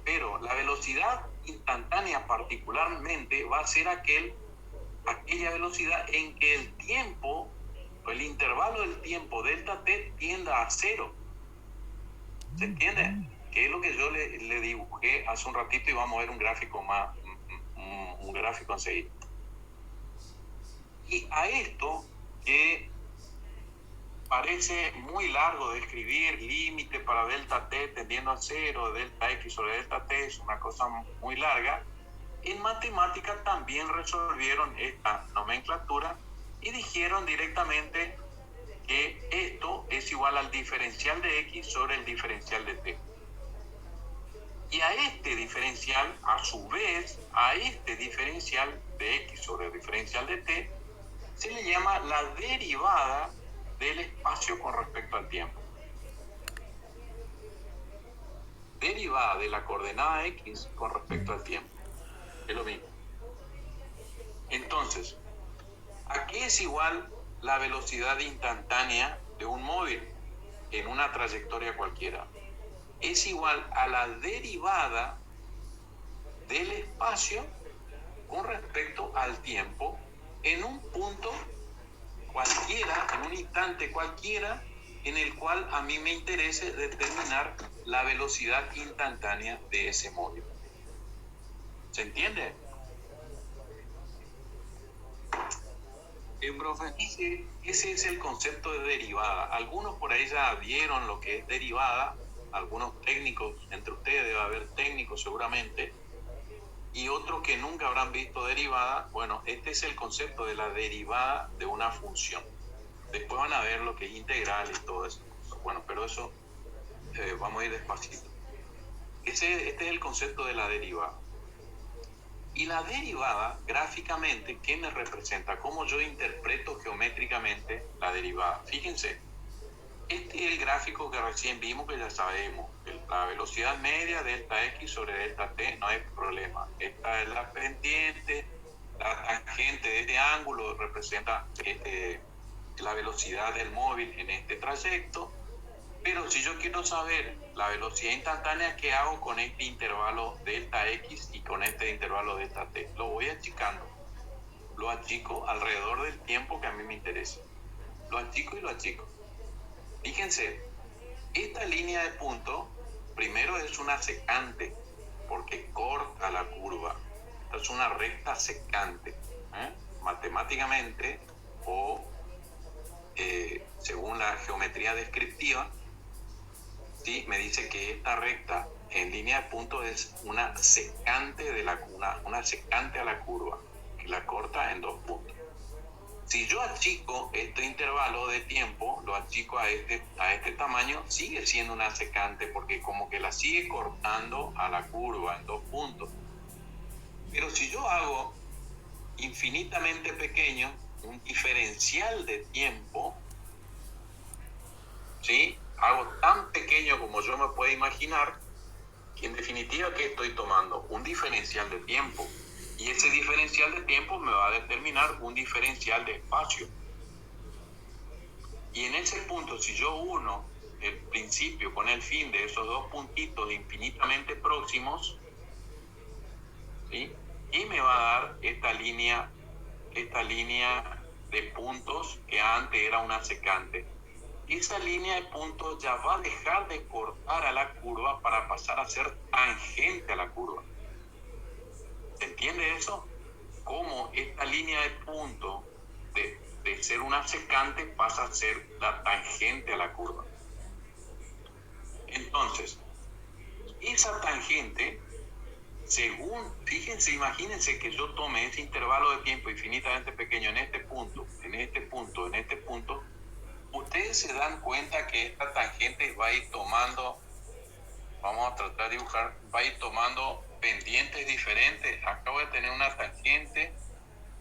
Pero la velocidad instantánea particularmente va a ser aquella velocidad en que el tiempo, el intervalo del tiempo delta t tienda a cero. ¿Se entiende? Que es lo que yo le dibujé hace un ratito y vamos a ver un gráfico enseguida. Y a esto que parece muy largo de escribir, límite para delta t tendiendo a 0, delta x sobre delta t, es una cosa muy larga. En matemática también resolvieron esta nomenclatura y dijeron directamente que esto es igual al diferencial de x sobre el diferencial de t. Y a este diferencial, a su vez, a este diferencial de x sobre el diferencial de t, se le llama la derivada del espacio con respecto al tiempo. Derivada de la coordenada x con respecto al tiempo. Es lo mismo. Entonces, ¿a qué es igual la velocidad instantánea de un móvil en una trayectoria cualquiera? Es igual a la derivada del espacio con respecto al tiempo en un punto cualquiera, en un instante cualquiera, en el cual a mí me interese determinar la velocidad instantánea de ese móvil. ¿Se entiende? Profe, ese es el concepto de derivada. Algunos por ahí ya vieron lo que es derivada, algunos técnicos, entre ustedes debe haber técnicos seguramente, y otros que nunca habrán visto derivada. Bueno, este es el concepto de la derivada de una función. Después van a ver lo que es integral y todo eso. Bueno, pero eso vamos a ir despacito. Este es el concepto de la derivada. Y la derivada, gráficamente, ¿qué me representa? ¿Cómo yo interpreto geométricamente la derivada? Fíjense, este es el gráfico que recién vimos, que ya sabemos. La velocidad media, delta x sobre delta t, no hay problema. Esta es la pendiente, la tangente de este ángulo representa la velocidad del móvil en este trayecto. Pero si yo quiero saber la velocidad instantánea, ¿qué hago con este intervalo delta x y con este intervalo delta t? Lo voy achicando. Lo achico alrededor del tiempo que a mí me interesa. Lo achico y lo achico. Fíjense, esta línea de punto, primero es una secante, porque corta la curva. Esta es una recta secante. Matemáticamente, o según la geometría descriptiva, ¿sí? Me dice que esta recta en línea de punto es una secante, una secante a la curva, que la corta en 2 puntos. Si yo achico este intervalo de tiempo, lo achico a este tamaño, sigue siendo una secante, porque como que la sigue cortando a la curva en 2 puntos. Pero si yo hago infinitamente pequeño un diferencial de tiempo, ¿sí? Hago tan pequeño como yo me puedo imaginar, que en definitiva, ¿qué estoy tomando? Un diferencial de tiempo. Y ese diferencial de tiempo me va a determinar un diferencial de espacio. Y en ese punto, si yo uno el principio con el fin de esos 2 puntitos infinitamente próximos, ¿sí? Y me va a dar esta línea de puntos que antes era una secante. Esa línea de puntos ya va a dejar de cortar a la curva para pasar a ser tangente a la curva. ¿Se entiende eso? Cómo esta línea de puntos de ser una secante pasa a ser la tangente a la curva. Entonces, esa tangente, fíjense, imagínense que yo tome ese intervalo de tiempo infinitamente pequeño en este punto, ustedes se dan cuenta que esta tangente va a ir tomando, vamos a tratar de dibujar, va a ir tomando pendientes diferentes. Acá voy a tener una tangente,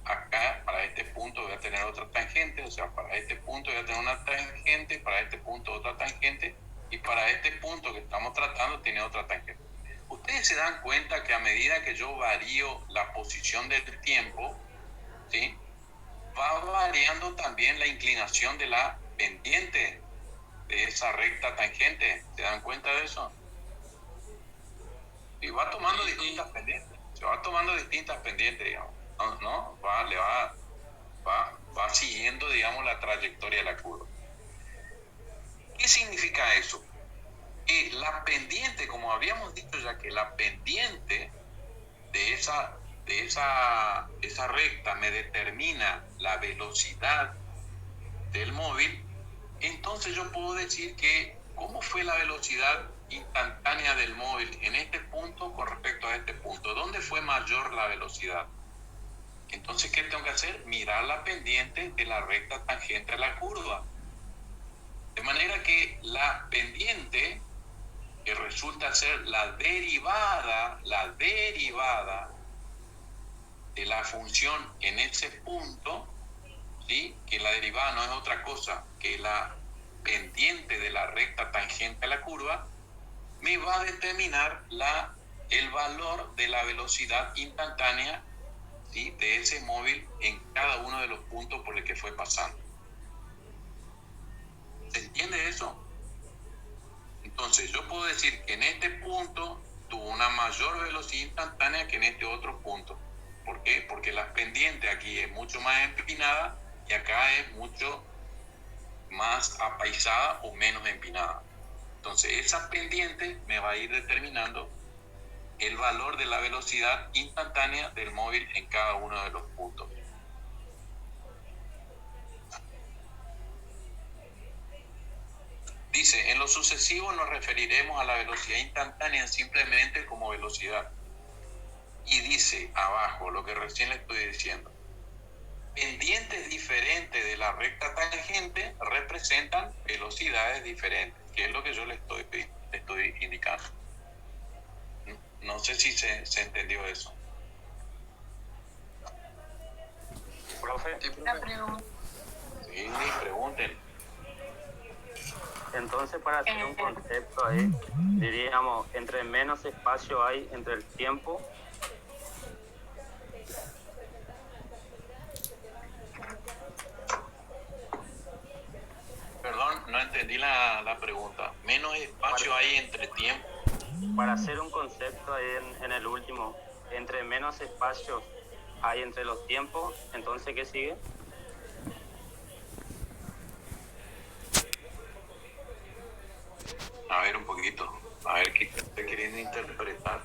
acá para este punto voy a tener otra tangente, o sea, para este punto voy a tener una tangente, para este punto otra tangente, y para este punto que estamos tratando tiene otra tangente. Ustedes se dan cuenta que a medida que yo varío la posición del tiempo, ¿sí? Va variando también la inclinación de la pendiente de esa recta tangente. ¿Se dan cuenta de eso? Y va tomando distintas pendientes. Se va tomando distintas pendientes, digamos. ¿No? Va siguiendo, digamos, la trayectoria de la curva. ¿Qué significa eso? Que la pendiente, como habíamos dicho ya, que la pendiente de esa recta me determina la velocidad del móvil. entonces yo puedo decir que cómo fue la velocidad instantánea del móvil en este punto con respecto a este punto. ¿Dónde fue mayor la velocidad? Entonces, ¿qué tengo que hacer? Mirar la pendiente de la recta tangente a la curva. De manera que la pendiente, que resulta ser la derivada de la función en ese punto, ¿sí? Que la derivada no es otra cosa que la pendiente de la recta tangente a la curva, me va a determinar el valor de la velocidad instantánea, ¿sí? De ese móvil en cada uno de los puntos por el que fue pasando. ¿Se entiende eso? Entonces yo puedo decir que en este punto tuvo una mayor velocidad instantánea que en este otro punto. ¿Por qué? Porque la pendiente aquí es mucho más empinada y acá es mucho más apaisada o menos empinada. Entonces esa pendiente me va a ir determinando el valor de la velocidad instantánea del móvil en cada uno de los puntos. Dice, en lo sucesivo nos referiremos a la velocidad instantánea simplemente como velocidad. Y dice abajo lo que recién le estoy diciendo. Pendientes diferentes de la recta tangente representan velocidades diferentes, que es lo que yo le estoy indicando. No sé si se entendió eso. Profe, La pregunta. Sí, pregunten. entonces para hacer un concepto ahí, diríamos, entre menos espacio hay entre el tiempo. Perdón, no entendí la pregunta. Menos espacio hay entre tiempo. Para hacer un concepto ahí en el último, entre menos espacios hay entre los tiempos, entonces ¿qué sigue? A ver un poquito, a ver qué te quieren interpretar.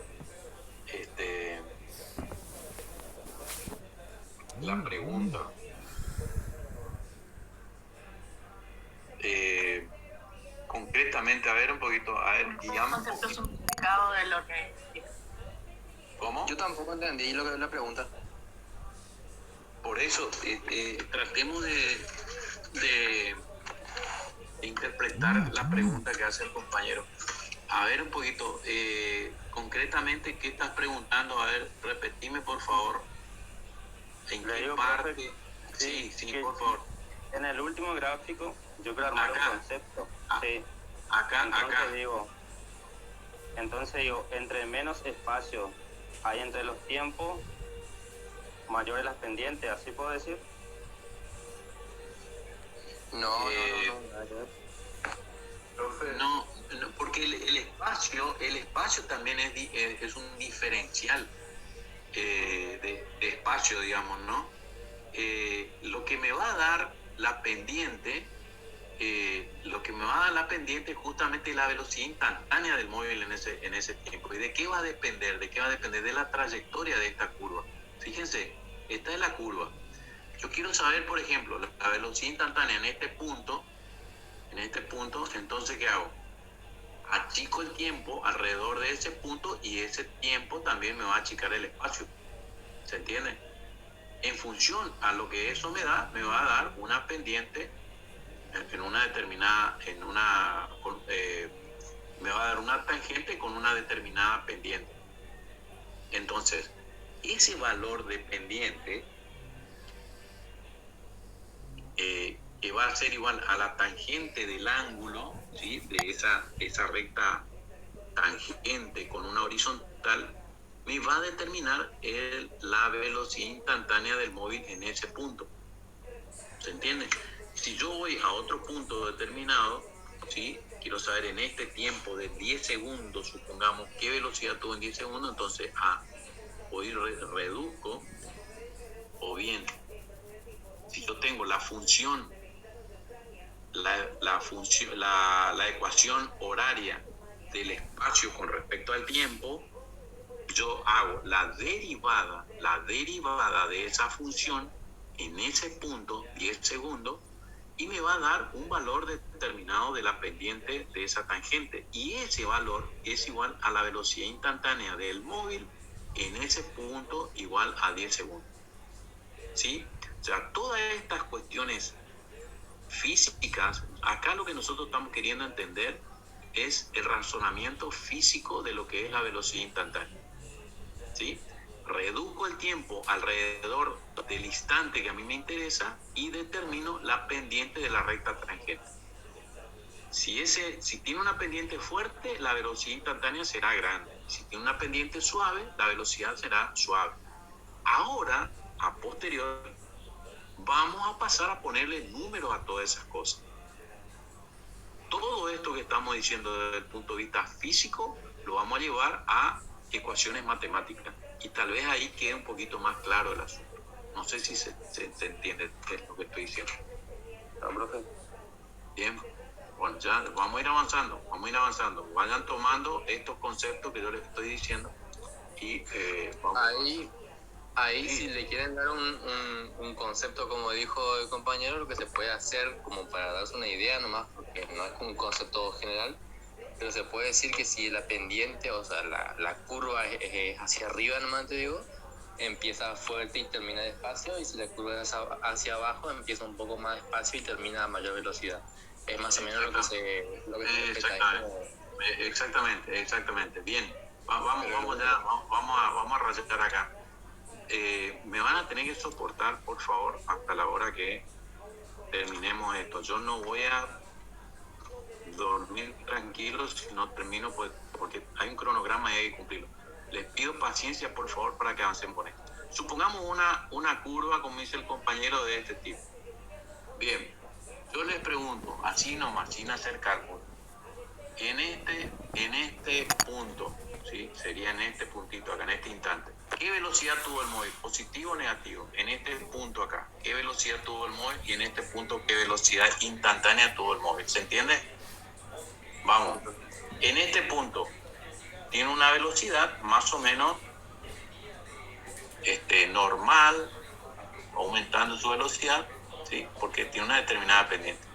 La pregunta. Concretamente, a ver un poquito, a ver, digamos. Concepto simplificado de lo que... ¿Cómo? Yo tampoco entendí lo que es la pregunta. Por eso, tratemos de interpretar la pregunta que hace el compañero. A ver un poquito, concretamente, ¿qué estás preguntando? A ver, repetime por favor. ¿En Le qué digo, parte? profe, Sí, que por favor. en el último gráfico yo quiero armar Acá. un concepto. Ah, Sí. Acá. Entonces digo, entre menos espacio hay entre los tiempos, mayores las pendientes, ¿así puedo decir? No. No, porque el espacio también es un diferencial de espacio, digamos, ¿no? Lo que me va a dar la pendiente, es justamente la velocidad instantánea del móvil en ese tiempo. ¿Y de qué va a depender? ¿De qué va a depender? De la trayectoria de esta curva. Fíjense, esta es la curva. Yo quiero saber, por ejemplo, la velocidad instantánea en este punto, entonces, ¿qué hago? Achico el tiempo alrededor de ese punto y ese tiempo también me va a achicar el espacio. ¿Se entiende? En función a lo que eso me va a dar una pendiente en una determinada, me va a dar una tangente con una determinada pendiente. Entonces, ese valor de pendiente que va a ser igual a la tangente del ángulo, ¿sí? De esa recta tangente con una horizontal, me va a determinar la velocidad instantánea del móvil en ese punto. ¿Se entiende? Si yo voy a otro punto determinado, ¿sí? Quiero saber en este tiempo de 10 segundos, supongamos, qué velocidad tuvo en 10 segundos, entonces voy reduzco, o bien, si yo tengo la función, la ecuación horaria del espacio con respecto al tiempo, yo hago la derivada de esa función en ese punto, 10 segundos, y me va a dar un valor determinado de la pendiente de esa tangente. Y ese valor es igual a la velocidad instantánea del móvil en ese punto igual a 10 segundos. ¿Sí? O sea, todas estas cuestiones físicas, acá lo que nosotros estamos queriendo entender es el razonamiento físico de lo que es la velocidad instantánea. ¿Sí? Reduzco el tiempo alrededor del instante que a mí me interesa y determino la pendiente de la recta tangente. Si tiene una pendiente fuerte, la velocidad instantánea será grande. Si tiene una pendiente suave, la velocidad será suave. Ahora, a posterior, vamos a pasar a ponerle números a todas esas cosas. Todo esto que estamos diciendo desde el punto de vista físico, lo vamos a llevar a ecuaciones matemáticas. Y tal vez ahí quede un poquito más claro el asunto. No sé si se entiende lo que estoy diciendo. No, profe. Bien, bueno, ya vamos a ir avanzando. Vayan tomando estos conceptos que yo les estoy diciendo y vamos. Ahí si le quieren dar un concepto, como dijo el compañero, lo que se puede hacer como para darse una idea nomás, porque no es un concepto general, pero se puede decir que si la pendiente, o sea, la curva es hacia arriba nomás, te digo, empieza fuerte y termina despacio, y si la curva es hacia abajo, empieza un poco más despacio y termina a mayor velocidad. Es más o menos lo que se respeta. Exactamente. Bien, vamos a rayar acá. Me van a tener que soportar, por favor, hasta la hora que terminemos esto. Yo no voy a dormir tranquilo si no termino, pues, porque hay un cronograma y hay que cumplirlo. Les pido paciencia, por favor, para que avancen por esto. Supongamos una curva, como dice el compañero, de este tipo. Bien, yo les pregunto, así nomás, sin hacer cálculo, en este punto, ¿sí? Sería en este puntito acá, en este instante, ¿qué velocidad tuvo el móvil? ¿Positivo o negativo? En este punto acá, ¿qué velocidad tuvo el móvil? Y en este punto, ¿qué velocidad instantánea tuvo el móvil? ¿Se entiende? Vamos, en este punto tiene una velocidad más o menos normal, aumentando su velocidad, ¿sí? Porque tiene una determinada pendiente.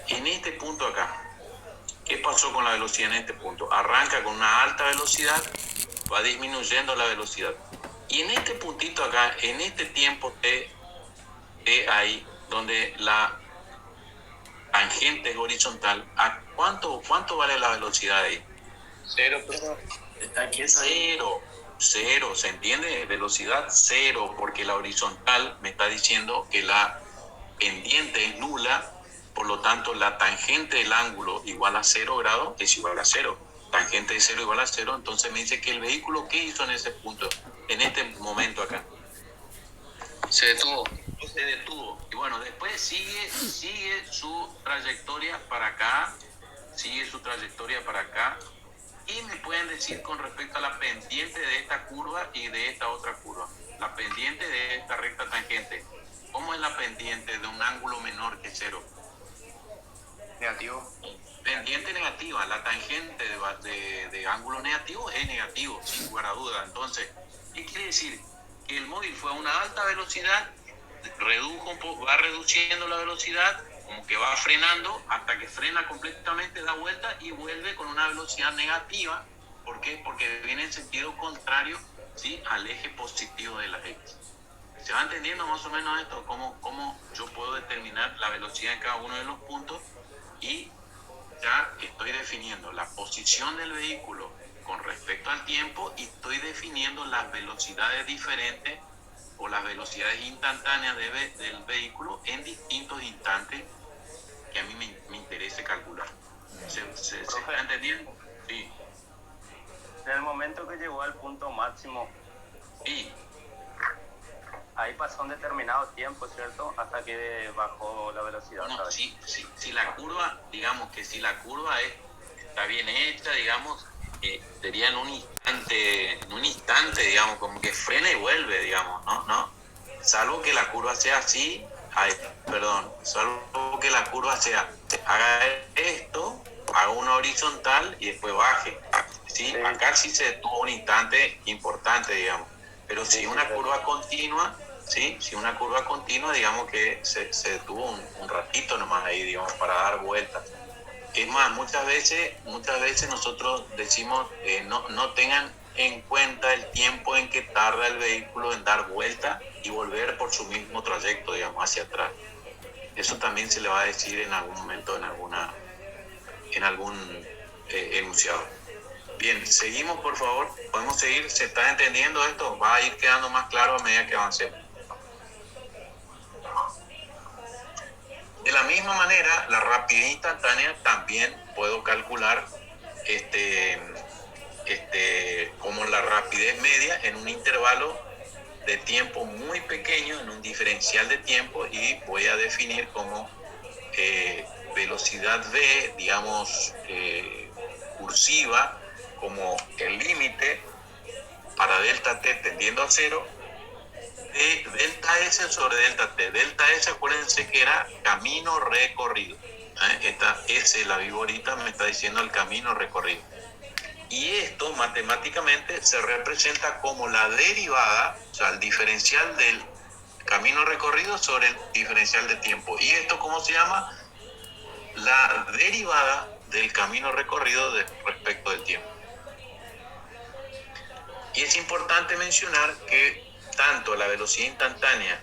En este punto acá, ¿qué pasó con la velocidad en este punto? Arranca con una alta velocidad, va disminuyendo la velocidad. Y en este puntito acá, en este tiempo T ahí, donde la tangente es horizontal, ¿a cuánto vale la velocidad ahí? Cero, pero está aquí esa. Cero, ¿se entiende? Velocidad cero, porque la horizontal me está diciendo que la pendiente es nula, por lo tanto la tangente del ángulo igual a 0 grados es igual a 0. Tangente de 0 igual a 0, entonces me dice que el vehículo, ¿qué hizo en ese punto? En este momento acá. Se detuvo. Y bueno, después sigue su trayectoria para acá, y me pueden decir con respecto a la pendiente de esta curva y de esta otra curva, la pendiente de esta recta tangente, ¿cómo es la pendiente de un ángulo menor que 0? Negativo. Pendiente negativa, la tangente de ángulo negativo es negativo, sin lugar a duda. Entonces, ¿qué quiere decir? Que el móvil fue a una alta velocidad, redujo un poco, va reduciendo la velocidad, como que va frenando hasta que frena completamente, da vuelta y vuelve con una velocidad negativa. ¿Por qué? Porque viene en sentido contrario, ¿sí?, al eje positivo de la X. ¿Se va entendiendo más o menos esto? ¿Cómo yo puedo determinar la velocidad en cada uno de los puntos? Y ya estoy definiendo la posición del vehículo con respecto al tiempo y estoy definiendo las velocidades diferentes o las velocidades instantáneas del vehículo en distintos instantes que a mí me interese calcular. ¿Se está entendiendo? Sí. En el momento que llegó al punto máximo, Sí. ahí pasó un determinado tiempo, ¿cierto? Hasta que bajó la velocidad. No, si la curva, digamos que si la curva está bien hecha, digamos, sería en un instante, digamos, como que frena y vuelve, digamos, ¿no? Salvo que la curva sea así, salvo que la curva sea, haga esto, haga una horizontal y después baje. ¿Sí? Acá sí se detuvo un instante importante, digamos. Pero si una curva continua, ¿sí? Si una curva continua, digamos que se detuvo un ratito nomás ahí, digamos, para dar vueltas. Es más, muchas veces nosotros decimos, no tengan en cuenta el tiempo en que tarda el vehículo en dar vuelta y volver por su mismo trayecto, digamos, hacia atrás. Eso también se le va a decir en algún momento, en algún enunciado. Bien, seguimos, por favor. ¿Podemos seguir? ¿Se está entendiendo esto? Va a ir quedando más claro a medida que avancemos. De la misma manera, la rapidez instantánea también puedo calcular como la rapidez media en un intervalo de tiempo muy pequeño, en un diferencial de tiempo, y voy a definir como velocidad v, digamos, cursiva, como el límite para delta t tendiendo a cero, de delta S sobre delta T. Delta S, acuérdense que era camino recorrido. Esta S, la viborita, me está diciendo el camino recorrido. Y esto matemáticamente se representa como la derivada, o sea, el diferencial del camino recorrido sobre el diferencial de tiempo. ¿Y esto cómo se llama? La derivada del camino recorrido respecto del tiempo. Y es importante mencionar que tanto la velocidad instantánea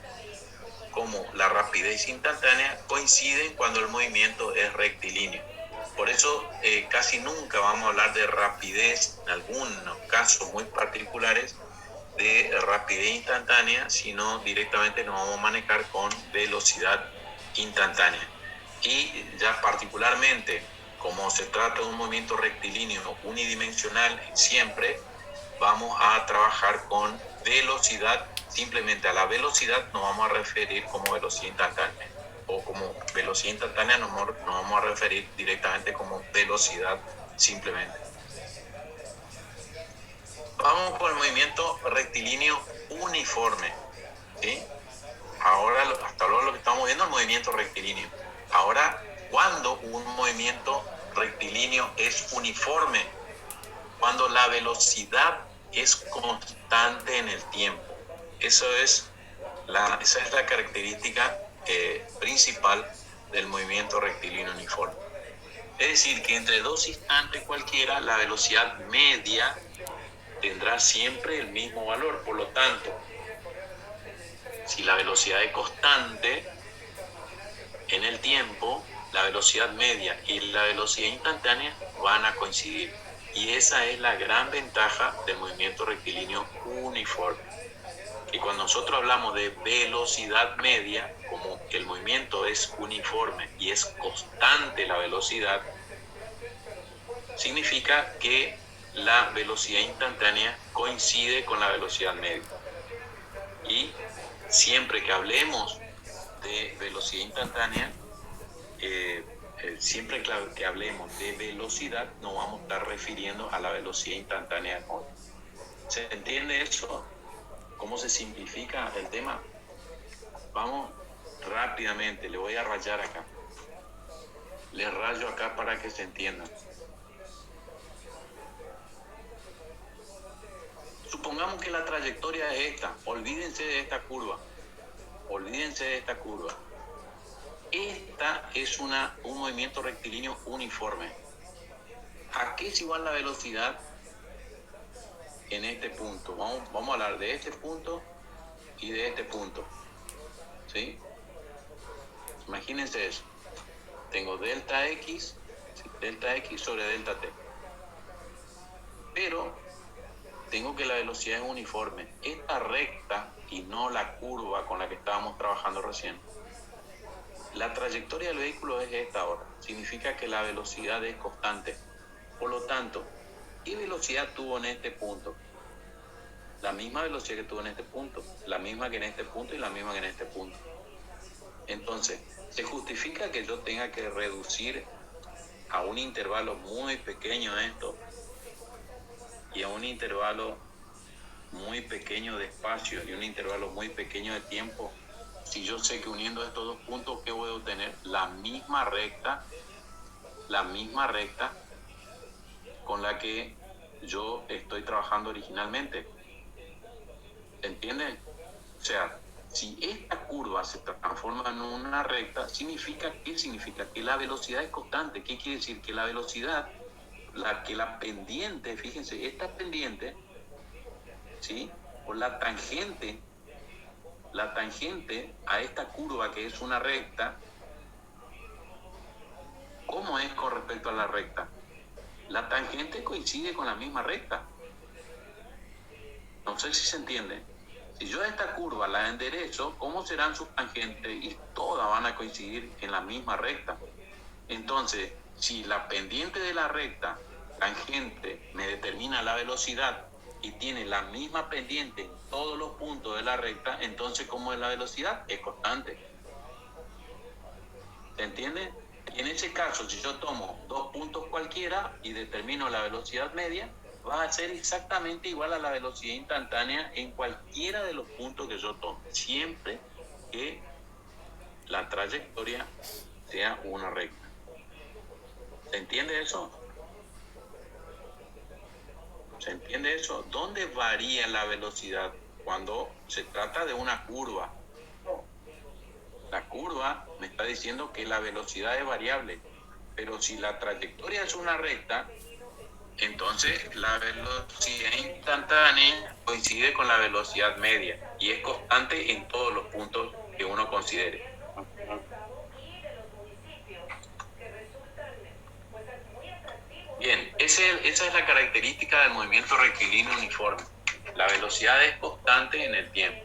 como la rapidez instantánea coinciden cuando el movimiento es rectilíneo. Por eso casi nunca vamos a hablar de rapidez, en algunos casos muy particulares, de rapidez instantánea, sino directamente nos vamos a manejar con velocidad instantánea. Y ya particularmente, como se trata de un movimiento rectilíneo unidimensional siempre, vamos a trabajar con velocidad. Simplemente a la velocidad nos vamos a referir como velocidad instantánea, o como velocidad instantánea nos vamos a referir directamente como velocidad simplemente. Vamos con el movimiento rectilíneo uniforme, ¿sí? Ahora, hasta ahora lo que estamos viendo es el movimiento rectilíneo. Ahora, cuando un movimiento rectilíneo es uniforme, cuando la velocidad es constante en el tiempo. Esa es la característica principal del movimiento rectilíneo uniforme. Es decir, que entre dos instantes cualquiera, la velocidad media tendrá siempre el mismo valor. Por lo tanto, si la velocidad es constante en el tiempo, la velocidad media y la velocidad instantánea van a coincidir. Y esa es la gran ventaja del movimiento rectilíneo uniforme. Y cuando nosotros hablamos de velocidad media, como el movimiento es uniforme y es constante la velocidad, significa que la velocidad instantánea coincide con la velocidad media. Y siempre que hablemos de velocidad instantánea, siempre que hablemos de velocidad, nos vamos a estar refiriendo a la velocidad instantánea. ¿Se entiende eso? ¿Cómo se simplifica el tema? Vamos rápidamente, le voy a rayar acá. Le rayo acá para que se entienda. Supongamos que la trayectoria es esta. Olvídense de esta curva. Olvídense de esta curva. Esta es un movimiento rectilíneo uniforme. ¿A qué es igual la velocidad en este punto? Vamos a hablar de este punto y de este punto, ¿sí? Imagínense eso. Tengo delta X sobre delta T. Pero tengo que la velocidad es uniforme. Esta recta y no la curva con la que estábamos trabajando recién. La trayectoria del vehículo es esta ahora. Significa que la velocidad es constante. Por lo tanto, ¿qué velocidad tuvo en este punto? La misma velocidad que tuvo en este punto, la misma que en este punto y la misma que en este punto. Entonces, ¿se justifica que yo tenga que reducir a un intervalo muy pequeño esto y a un intervalo muy pequeño de espacio y un intervalo muy pequeño de tiempo? Si yo sé que uniendo estos dos puntos, ¿qué voy a obtener? La misma recta con la que yo estoy trabajando originalmente. ¿Se entiende? O sea, si esta curva se transforma en una recta, ¿qué significa? Que la velocidad es constante. ¿Qué quiere decir? Que la velocidad, la pendiente, fíjense, esta pendiente, ¿sí? O la tangente a esta curva que es una recta, ¿cómo es con respecto a la recta? La tangente coincide con la misma recta. No sé si se entiende. Si yo a esta curva la enderezo, ¿cómo serán sus tangentes? Y todas van a coincidir en la misma recta. Entonces, si la pendiente de la recta tangente me determina la velocidad y tiene la misma pendiente en todos los puntos de la recta, entonces ¿cómo es la velocidad? Es constante. ¿Se entiende? Y en ese caso, si yo tomo dos puntos cualquiera y determino la velocidad media, va a ser exactamente igual a la velocidad instantánea en cualquiera de los puntos que yo tome, siempre que la trayectoria sea una recta. ¿Se entiende eso? ¿Se entiende eso? ¿Dónde varía la velocidad cuando se trata de una curva? La curva me está diciendo que la velocidad es variable, pero si la trayectoria es una recta, entonces la velocidad instantánea coincide con la velocidad media y es constante en todos los puntos que uno considere. Bien, esa es la característica del movimiento rectilíneo uniforme. La velocidad es constante en el tiempo.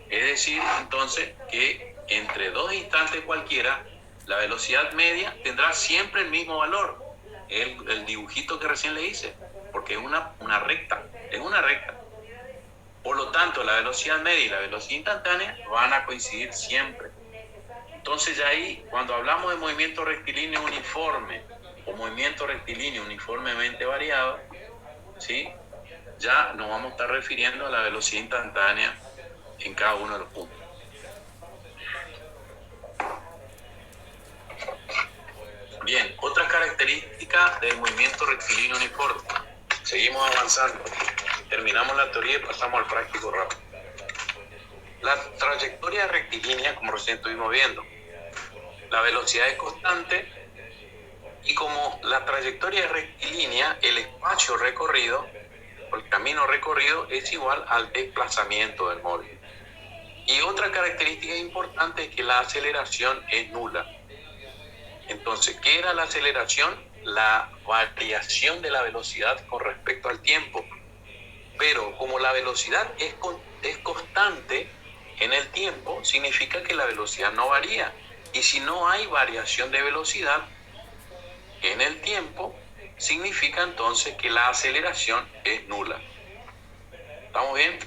Es decir, entonces, que entre dos instantes cualquiera, la velocidad media tendrá siempre el mismo valor. El dibujito que recién le hice, porque es una recta, es una recta. Por lo tanto, la velocidad media y la velocidad instantánea van a coincidir siempre. Entonces ya ahí, cuando hablamos de movimiento rectilíneo uniforme o movimiento rectilíneo uniformemente variado, ¿sí? Ya nos vamos a estar refiriendo a la velocidad instantánea en cada uno de los puntos. Bien, otra característica del movimiento rectilíneo uniforme. Seguimos avanzando. Terminamos la teoría y pasamos al práctico rápido. La trayectoria rectilínea, como recién estuvimos viendo, la velocidad es constante y como la trayectoria es rectilínea, el espacio recorrido o el camino recorrido es igual al desplazamiento del móvil. Y otra característica importante es que la aceleración es nula. Entonces, ¿qué era la aceleración? La variación de la velocidad con respecto al tiempo. Pero como la velocidad es constante en el tiempo, significa que la velocidad no varía. Y si no hay variación de velocidad en el tiempo, significa entonces que la aceleración es nula. ¿Estamos bien?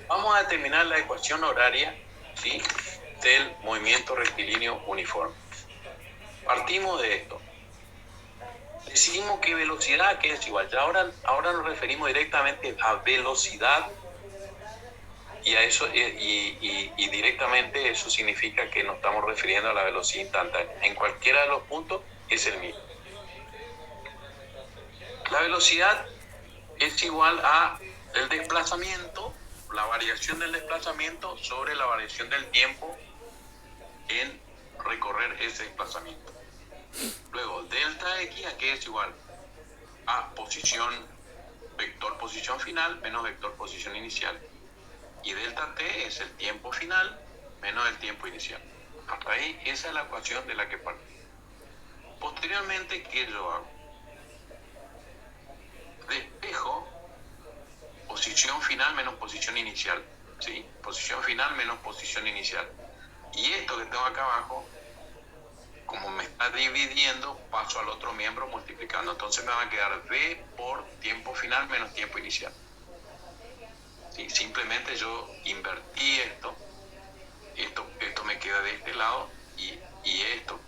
Vamos a determinar la ecuación horaria, ¿sí?, del movimiento rectilíneo uniforme. Partimos de esto. Decimos que velocidad que es igual. Ya ahora nos referimos directamente a velocidad y a eso y directamente eso significa que nos estamos refiriendo a la velocidad instantánea. En cualquiera de los puntos es el mismo. La velocidad es igual a el desplazamiento, la variación del desplazamiento sobre la variación del tiempo en recorrer ese desplazamiento. Luego, delta X, ¿a qué es igual? A vector posición final menos vector posición inicial. Y delta T es el tiempo final menos el tiempo inicial. Hasta ahí, esa es la ecuación de la que parto. Posteriormente, ¿qué yo hago? Despejo posición final menos posición inicial. ¿Sí? Posición final menos posición inicial. Y esto que tengo acá abajo, como me está dividiendo, paso al otro miembro multiplicando. Entonces me va a quedar V por tiempo final menos tiempo inicial. ¿Sí? Simplemente yo invertí esto me queda de este lado y esto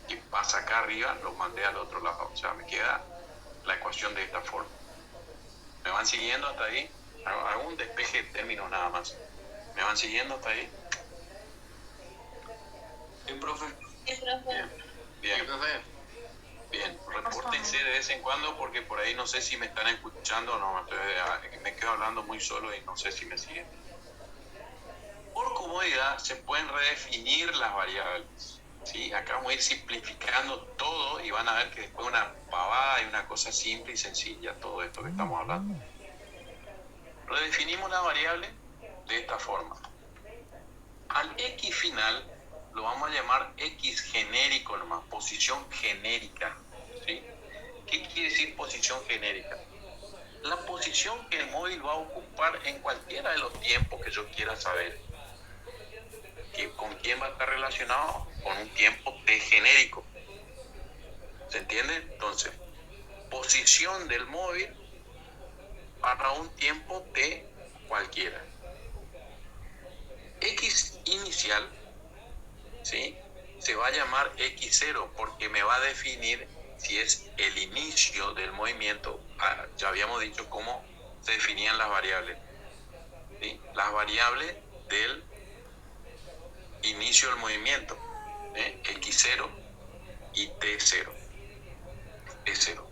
que pasa acá arriba lo mandé al otro lado. O sea, me queda la ecuación de esta forma. ¿Me van siguiendo hasta ahí? Hago un despeje de términos nada más. ¿Me van siguiendo hasta ahí? Sí, profe. Sí, profe. Bien, Sí, profe. bien. Repórtense de vez en cuando porque por ahí no sé si me están escuchando o no. Me quedo hablando muy solo y no sé si me siguen. ya se pueden redefinir las variables. ¿Sí? Acá vamos a ir simplificando todo y van a ver que después una pavada y una cosa simple y sencilla, todo esto que estamos hablando. Redefinimos la variable de esta forma. Al X final lo vamos a llamar X genérico nomás, posición genérica. ¿Sí? ¿Qué quiere decir posición genérica? La posición que el móvil va a ocupar en cualquiera de los tiempos que yo quiera saber. ¿Con quién va a estar relacionado? Con un tiempo T genérico. ¿Se entiende? Entonces, posición del móvil para un tiempo T cualquiera. X inicial, ¿sí?, se va a llamar X0 porque me va a definir si es el inicio del movimiento. Ya habíamos dicho cómo se definían las variables. ¿Sí? Las variables del inicio del movimiento, X0 y T0. T0.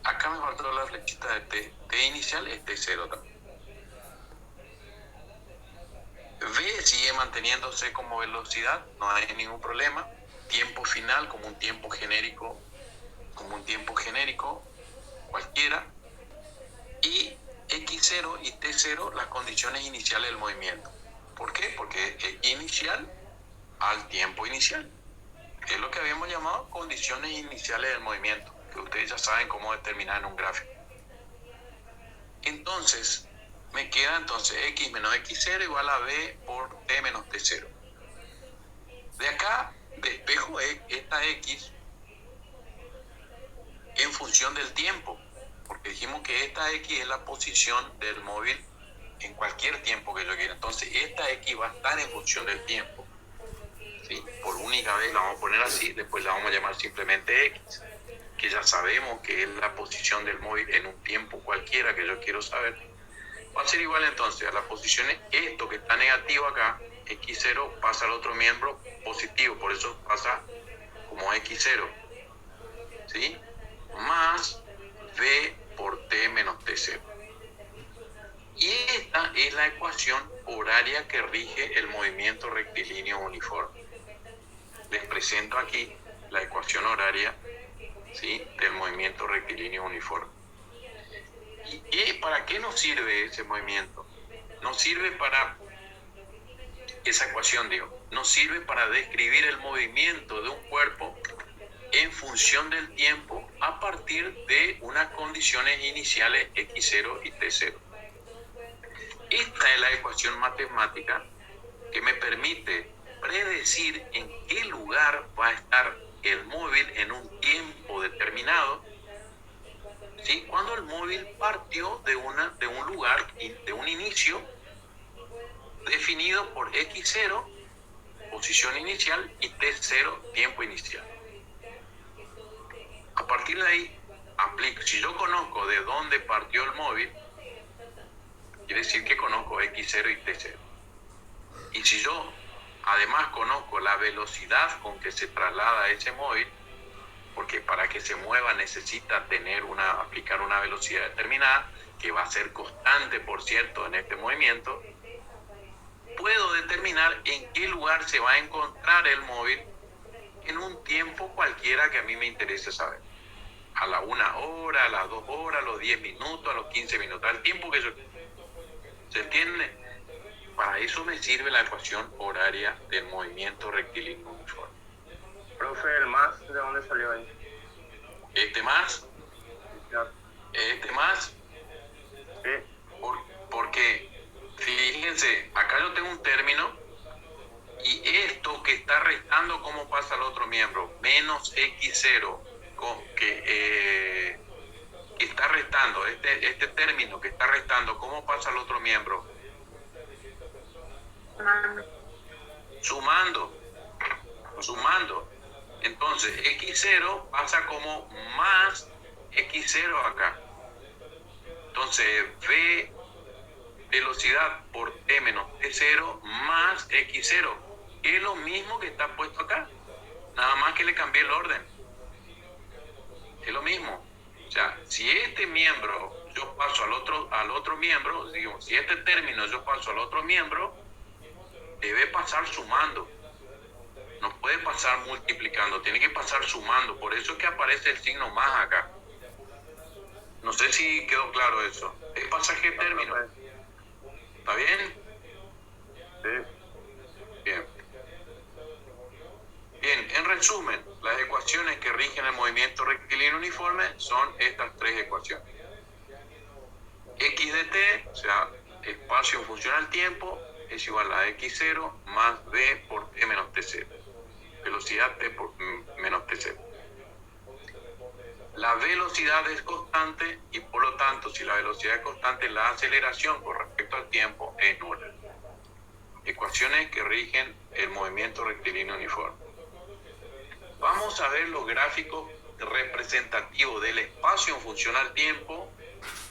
Acá me faltó la flechita de T. T inicial es T0 también. V sigue manteniéndose como velocidad, no hay ningún problema. Tiempo final como un tiempo genérico, cualquiera. Y X0 y T0 las condiciones iniciales del movimiento. ¿Por qué? Porque es inicial al tiempo inicial. Es lo que habíamos llamado condiciones iniciales del movimiento, que ustedes ya saben cómo determinar en un gráfico. Entonces, me queda X menos X0 igual a V por T menos T0. De acá despejo esta X en función del tiempo, porque dijimos que esta X es la posición del móvil en cualquier tiempo que yo quiera. Entonces esta X va a estar en función del tiempo. ¿Sí? Por única vez la vamos a poner así, después la vamos a llamar simplemente X, que ya sabemos que es la posición del móvil en un tiempo cualquiera que yo quiero saber. Va a ser igual entonces a la posición, esto que está negativo acá, X0 pasa al otro miembro positivo, por eso pasa como X0, ¿sí? Más V por T menos T0. Y esta es la ecuación horaria que rige el movimiento rectilíneo uniforme. Les presento aquí la ecuación horaria, ¿sí?, del movimiento rectilíneo uniforme. ¿Y para qué nos sirve ese movimiento? Nos sirve para, esa ecuación nos sirve para describir el movimiento de un cuerpo en función del tiempo a partir de unas condiciones iniciales X0 y T0. Esta es la ecuación matemática que me permite predecir en qué lugar va a estar el móvil en un tiempo determinado, ¿sí?, cuando el móvil partió de un lugar, de un inicio definido por X0, posición inicial, y T0, tiempo inicial. A partir de ahí, aplico. Si yo conozco de dónde partió el móvil, quiere decir que conozco X0 y T0. Y si yo además conozco la velocidad con que se traslada ese móvil, porque para que se mueva necesita aplicar una velocidad determinada, que va a ser constante, por cierto, en este movimiento, puedo determinar en qué lugar se va a encontrar el móvil en un tiempo cualquiera que a mí me interese saber. A la 1 hora, a las 2 horas, a los 10 minutos, a los 15 minutos, al tiempo que yo... ¿Se entiende? Para eso me sirve la ecuación horaria del movimiento rectilíneo uniforme. Profe, ¿el más de dónde salió ahí? Este más, Sí. porque fíjense, acá yo tengo un término y esto que está restando, ¿cómo pasa al otro miembro? Menos X0, que está restando, este término que está restando, ¿cómo pasa al otro miembro? Sumando. Entonces X0 pasa como más X0 acá. Entonces V velocidad por T menos T0 más X0, que es lo mismo que está puesto acá, nada más que le cambié el orden. Es lo mismo. O sea, si este miembro yo paso al otro miembro, digamos, si este término yo paso al otro miembro, debe pasar sumando. No puede pasar multiplicando, tiene que pasar sumando. Por eso es que aparece el signo más acá. No sé si quedó claro eso. Es pasaje de término. ¿Está bien? Sí. Bien. Bien, en resumen, las ecuaciones que rigen el movimiento rectilíneo uniforme son estas tres ecuaciones. X de t, o sea, espacio en función al tiempo, es igual a x0 más v por t menos t0. Velocidad t por menos t0. La velocidad es constante y por lo tanto, si la velocidad es constante, la aceleración con respecto al tiempo es nula. Ecuaciones que rigen el movimiento rectilíneo uniforme. Vamos a ver los gráficos representativos del espacio en función al tiempo,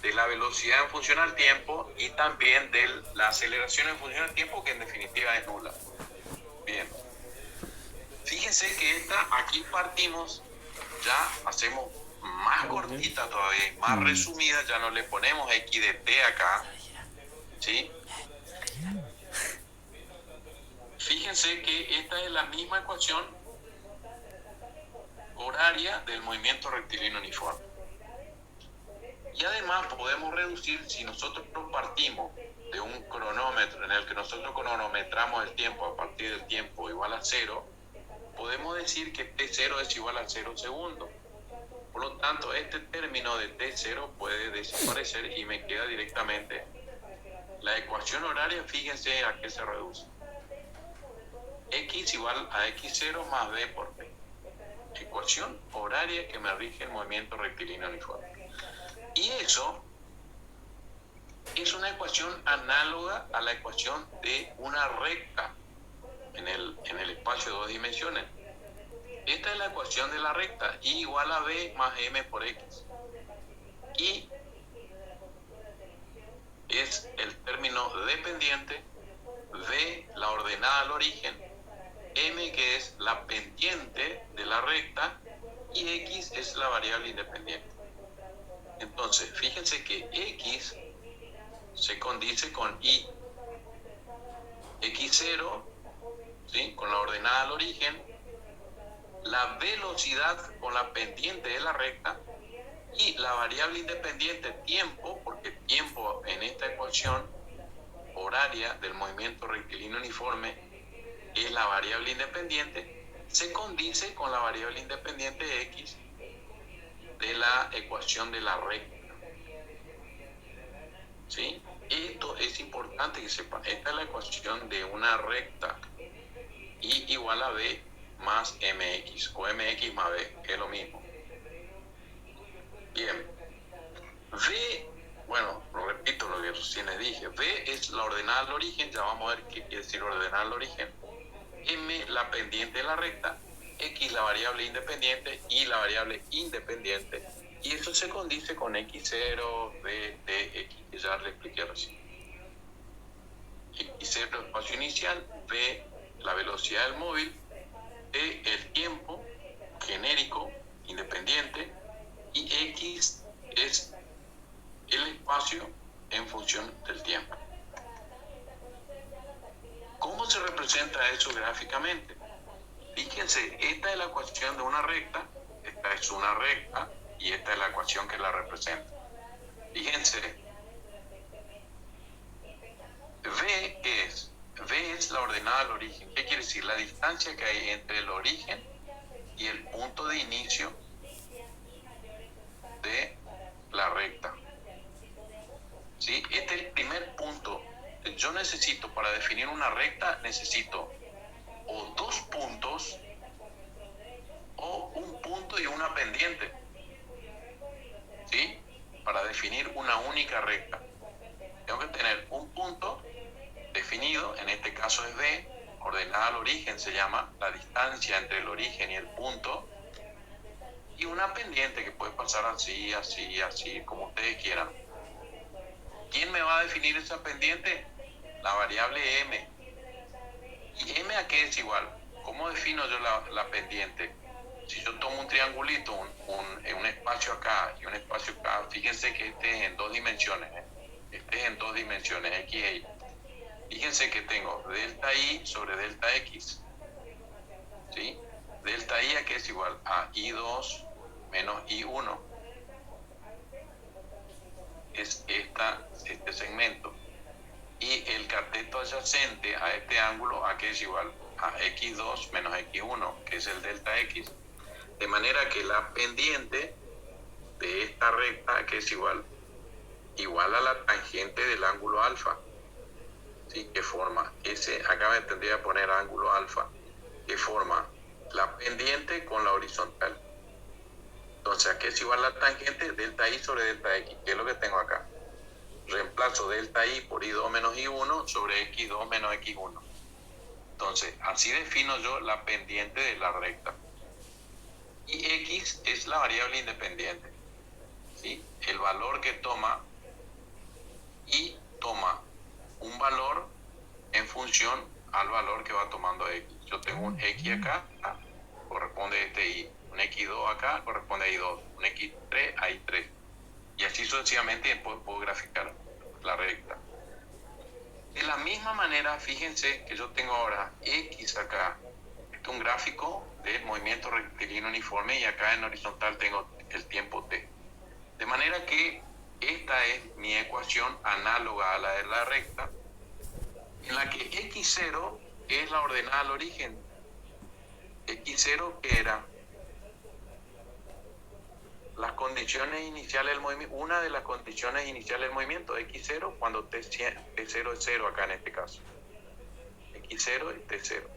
de la velocidad en función al tiempo y también de la aceleración en función al tiempo, que en definitiva es nula. Bien. Fíjense que aquí partimos, ya hacemos más cortita todavía y más resumida, ya no le ponemos x de t acá, ¿sí? Fíjense que esta es la misma ecuación horaria del movimiento rectilíneo uniforme. Y además podemos reducir, si nosotros partimos de un cronómetro en el que nosotros cronometramos el tiempo a partir del tiempo igual a 0, podemos decir que t0 es igual a 0 segundos. Por lo tanto, este término de t0 puede desaparecer y me queda directamente la ecuación horaria. Fíjense a qué se reduce. X igual a x0 más v por t. Ecuación horaria que me rige el movimiento rectilíneo uniforme. Y eso es una ecuación análoga a la ecuación de una recta en el espacio de dos dimensiones. Esta es la ecuación de la recta, y igual a b más m por x. Y es el término dependiente, v la ordenada al origen, m que es la pendiente de la recta y x es la variable independiente. Entonces, fíjense que x se condice con y. x0, ¿sí?, con la ordenada al origen, la velocidad con la pendiente de la recta y la variable independiente tiempo, porque tiempo en esta ecuación horaria del movimiento rectilíneo uniforme es la variable independiente, se condice con la variable independiente x de la ecuación de la recta. ¿Sí? Esto es importante que sepan. Esta es la ecuación de una recta, y igual a b más mx, o mx más b, que es lo mismo. Bien. V, bueno, lo repito lo que recién les dije. V es la ordenada al origen, ya vamos a ver qué quiere decir ordenada al origen. M, la pendiente de la recta. X, la variable independiente, y la variable independiente. Y eso se condice con x0, v, t, x, que ya le expliqué recién. x0, espacio inicial, v, la velocidad del móvil, t, el tiempo genérico, independiente, y x es el espacio en función del tiempo. ¿Cómo se representa eso gráficamente? Fíjense, esta es la ecuación de una recta, esta es una recta, y esta es la ecuación que la representa. Fíjense, V, ¿qué es? V es la ordenada al origen. ¿Qué quiere decir? La distancia que hay entre el origen y el punto de inicio de la recta. ¿Sí? Este es el primer punto. Yo necesito, para definir una recta, necesito o dos puntos o un punto y una pendiente, ¿sí?, para definir una única recta. Tengo que tener un punto definido, en este caso es B, ordenada al origen se llama, la distancia entre el origen y el punto, y una pendiente que puede pasar así, así, así, como ustedes quieran. ¿Quién me va a definir esa pendiente? La variable m. ¿Y m a qué es igual? ¿Cómo defino yo la pendiente? si yo tomo un triangulito, un espacio acá y un espacio acá, fíjense que este es en 2 dimensiones, ¿eh? Este es en 2 dimensiones, X e Y. Fíjense que tengo delta Y sobre delta X, ¿sí? Delta Y aquí es igual a I2 menos I1. Es este segmento. Y el cateto adyacente a este ángulo aquí es igual a X2 menos X1, que es el delta X. De manera que la pendiente de esta recta que es igual a la tangente del ángulo alfa, ¿sí? Que forma acá me tendría que poner ángulo alfa, que forma la pendiente con la horizontal. Entonces aquí es igual a la tangente delta Y sobre delta X, que es lo que tengo acá. Reemplazo delta Y por I2 menos I1 sobre X2 menos X1. Entonces así defino yo la pendiente de la recta. Y X es la variable independiente, ¿sí? El valor que toma, y toma un valor en función al valor que va tomando X. Yo tengo un X acá, corresponde a este Y. Un X2 acá corresponde a I2. Un X3 a I3. Y así sucesivamente puedo graficar la recta. De la misma manera, fíjense que yo tengo ahora X acá. Este es un gráfico del movimiento rectilíneo uniforme y acá en horizontal tengo el tiempo T. De manera que esta es mi ecuación análoga a la de la recta, en la que X0 es la ordenada al origen. X0 que era las condiciones iniciales del movimiento, una de las condiciones iniciales del movimiento, X0, cuando T0 es 0 acá en este caso. X0 y T0.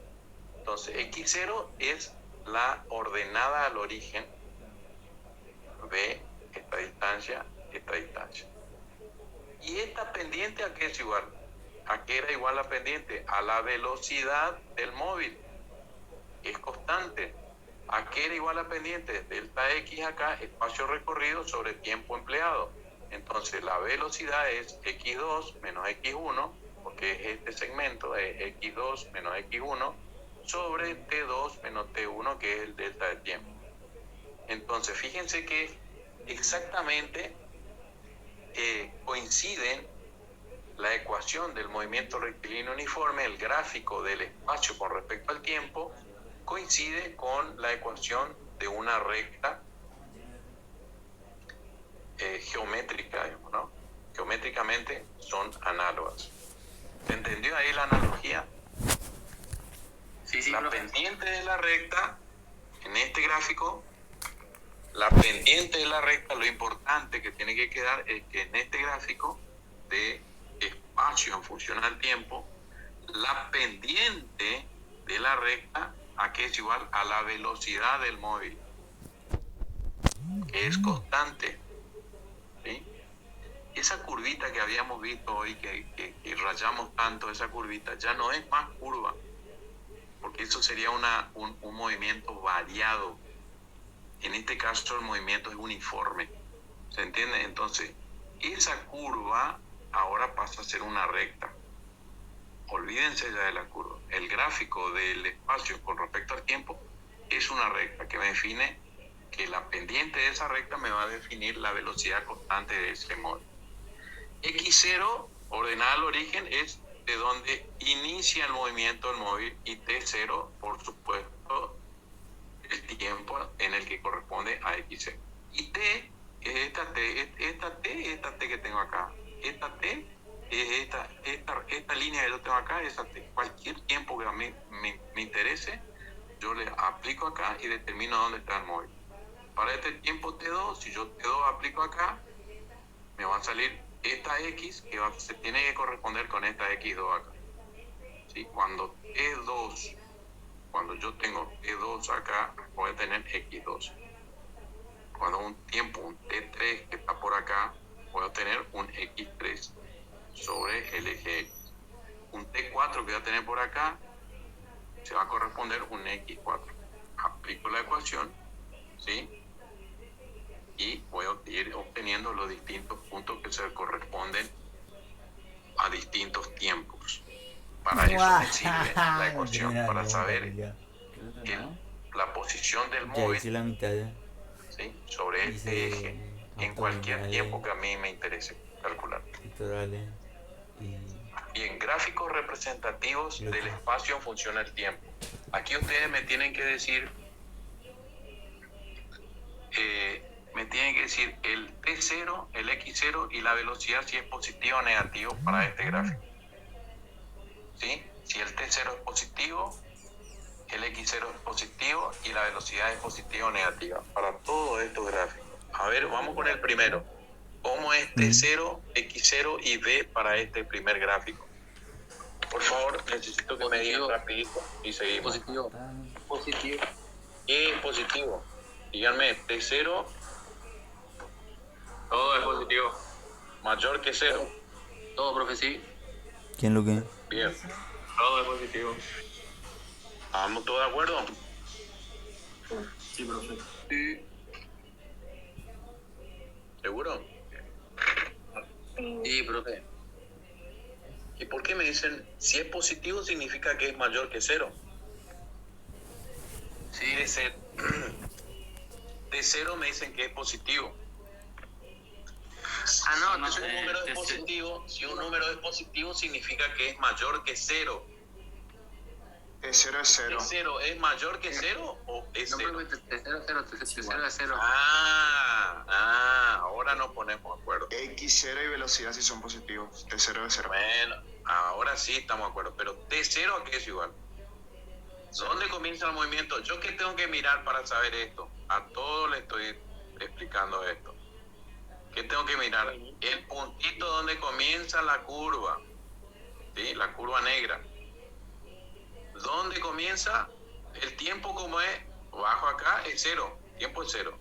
Entonces, X0 es la ordenada al origen de esta distancia. Y esta pendiente, ¿a qué es igual? ¿A qué era igual la pendiente? A la velocidad del móvil. Es constante. ¿A qué era igual la pendiente? Delta X acá, espacio recorrido sobre tiempo empleado. Entonces la velocidad es X2 menos X1, porque es este segmento, es X2 menos X1, sobre T2 menos T1, que es el delta de tiempo. Entonces fíjense que exactamente coinciden la ecuación del movimiento rectilíneo uniforme, el gráfico del espacio con respecto al tiempo, coincide con la ecuación de una recta geométrica, digamos, ¿no? Geométricamente son análogas. ¿Se entendió ahí la analogía? Sí, La profe. pendiente de la recta, en este gráfico, la pendiente de la recta, lo importante que tiene que quedar es que en este gráfico de espacio en función al tiempo, la pendiente de la recta, ¿a qué es igual? A la velocidad del móvil, que es constante, ¿sí? Esa curvita que habíamos visto hoy, que rayamos tanto, esa curvita, ya no es más curva, porque eso sería un movimiento variado. En este caso el movimiento es uniforme, ¿se entiende? Entonces, esa curva ahora pasa a ser una recta. Olvídense ya de la curva. El gráfico del espacio con respecto al tiempo es una recta que me define que la pendiente de esa recta me va a definir la velocidad constante de ese móvil. X0, ordenada al origen, es de donde inicia el movimiento del móvil, y T0, por supuesto, el tiempo en el que corresponde a X0. Y T es esta T que tengo acá. Esta T es esta línea que yo tengo acá, esa T. Cualquier tiempo que a mí me interese, yo le aplico acá y determino dónde está el móvil. Para este tiempo T2, si yo T2 aplico acá, me va a salir esta X que se tiene que corresponder con esta X2 acá. ¿Sí? Cuando yo tengo T2 acá, voy a tener X2. Cuando un T3 que está por acá, voy a tener un X3 sobre el eje X. Un T4 que voy a tener por acá, se va a corresponder un X4. Aplico la ecuación, ¿sí? Y voy a ir obteniendo los distintos puntos que se corresponden a distintos tiempos. Para eso me sirve la ecuación, para saber la posición del Ya móvil, hice la mitad ya. ¿sí? Sobre este Hice eje en cualquier abdominales, tiempo que a mí me interese calcular. pectorales y Bien, gráficos representativos Glúteo. del espacio en función del tiempo. Aquí ustedes me tienen que decir el T0, el X0 y la velocidad si es positivo o negativo para este gráfico. ¿Sí? Si el T0 es positivo, el X0 es positivo y la velocidad es positiva o negativa para todos estos gráficos. A ver, vamos con el primero. ¿Cómo es T0, X0 y B para este primer gráfico? Por favor, necesito que me digan rapidito y seguimos. Positivo. Positivo. ¿Qué es positivo? Díganme, T0 Todo es positivo. mayor que 0. Todo, profe, sí. ¿quién lo que? Bien. Todo es positivo. ¿Estamos todos de acuerdo? Sí, profe. Sí. ¿Seguro? Sí, profe. ¿Y por qué me dicen si es positivo significa que es mayor que 0? Sí. T0 me dicen que es positivo. No, Si un número es positivo, significa que es mayor que 0. T0 es 0. ¿T0 es mayor que 0 o es No, 0? profe, T0 es 0. Ahora nos ponemos de acuerdo. X0 y velocidad si son positivos. T0 es 0. Bueno, ahora sí estamos de acuerdo. Pero T0 ¿a qué es igual? ¿Dónde comienza el movimiento? ¿Yo qué tengo que mirar para saber esto? A todos les estoy explicando esto. ¿Qué tengo que mirar? El puntito donde comienza la curva. ¿Sí? La curva negra. ¿Dónde comienza? El tiempo como es, bajo acá, es 0. Tiempo es 0.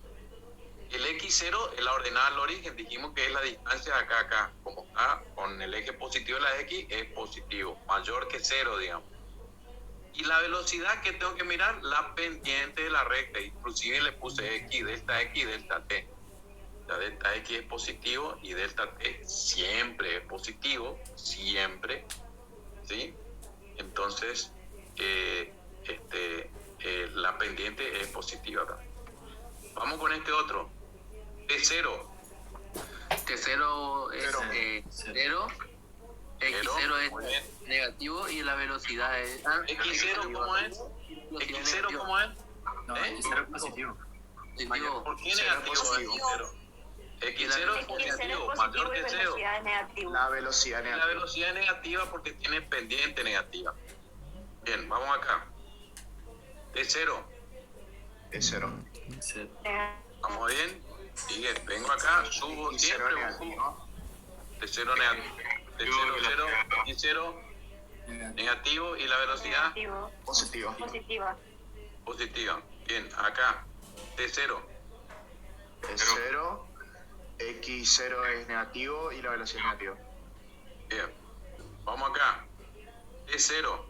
El X0 es la ordenada al origen. Dijimos que es la distancia de acá a acá. Como está con el eje positivo de la X, es positivo. Mayor que 0, digamos. Y la velocidad que tengo que mirar, la pendiente de la recta. Inclusive le puse X, delta T. La delta X es positivo y delta T siempre es positivo. Siempre. ¿Sí? Entonces, la pendiente es positiva acá. Vamos con este otro. T0. T0 es 0. X0 es negativo y la velocidad es... X0 ¿cómo es? X0 ¿cómo es? No, X0 es positivo. Positivo. ¿Por qué negativo X0? X0 es positivo, mayor que 0. La velocidad La negativa. velocidad es negativa porque tiene pendiente negativa. Bien, vamos acá. T0. Es 0. ¿Vamos bien? Sigue, vengo acá, subo Y siempre cero un negativo. T0 negativo. T0, 0, X0 negativo y la velocidad Positivo. positiva. Bien, acá. T0. Es 0. X0 es negativo y la velocidad es negativa. Bien. Vamos acá. T0.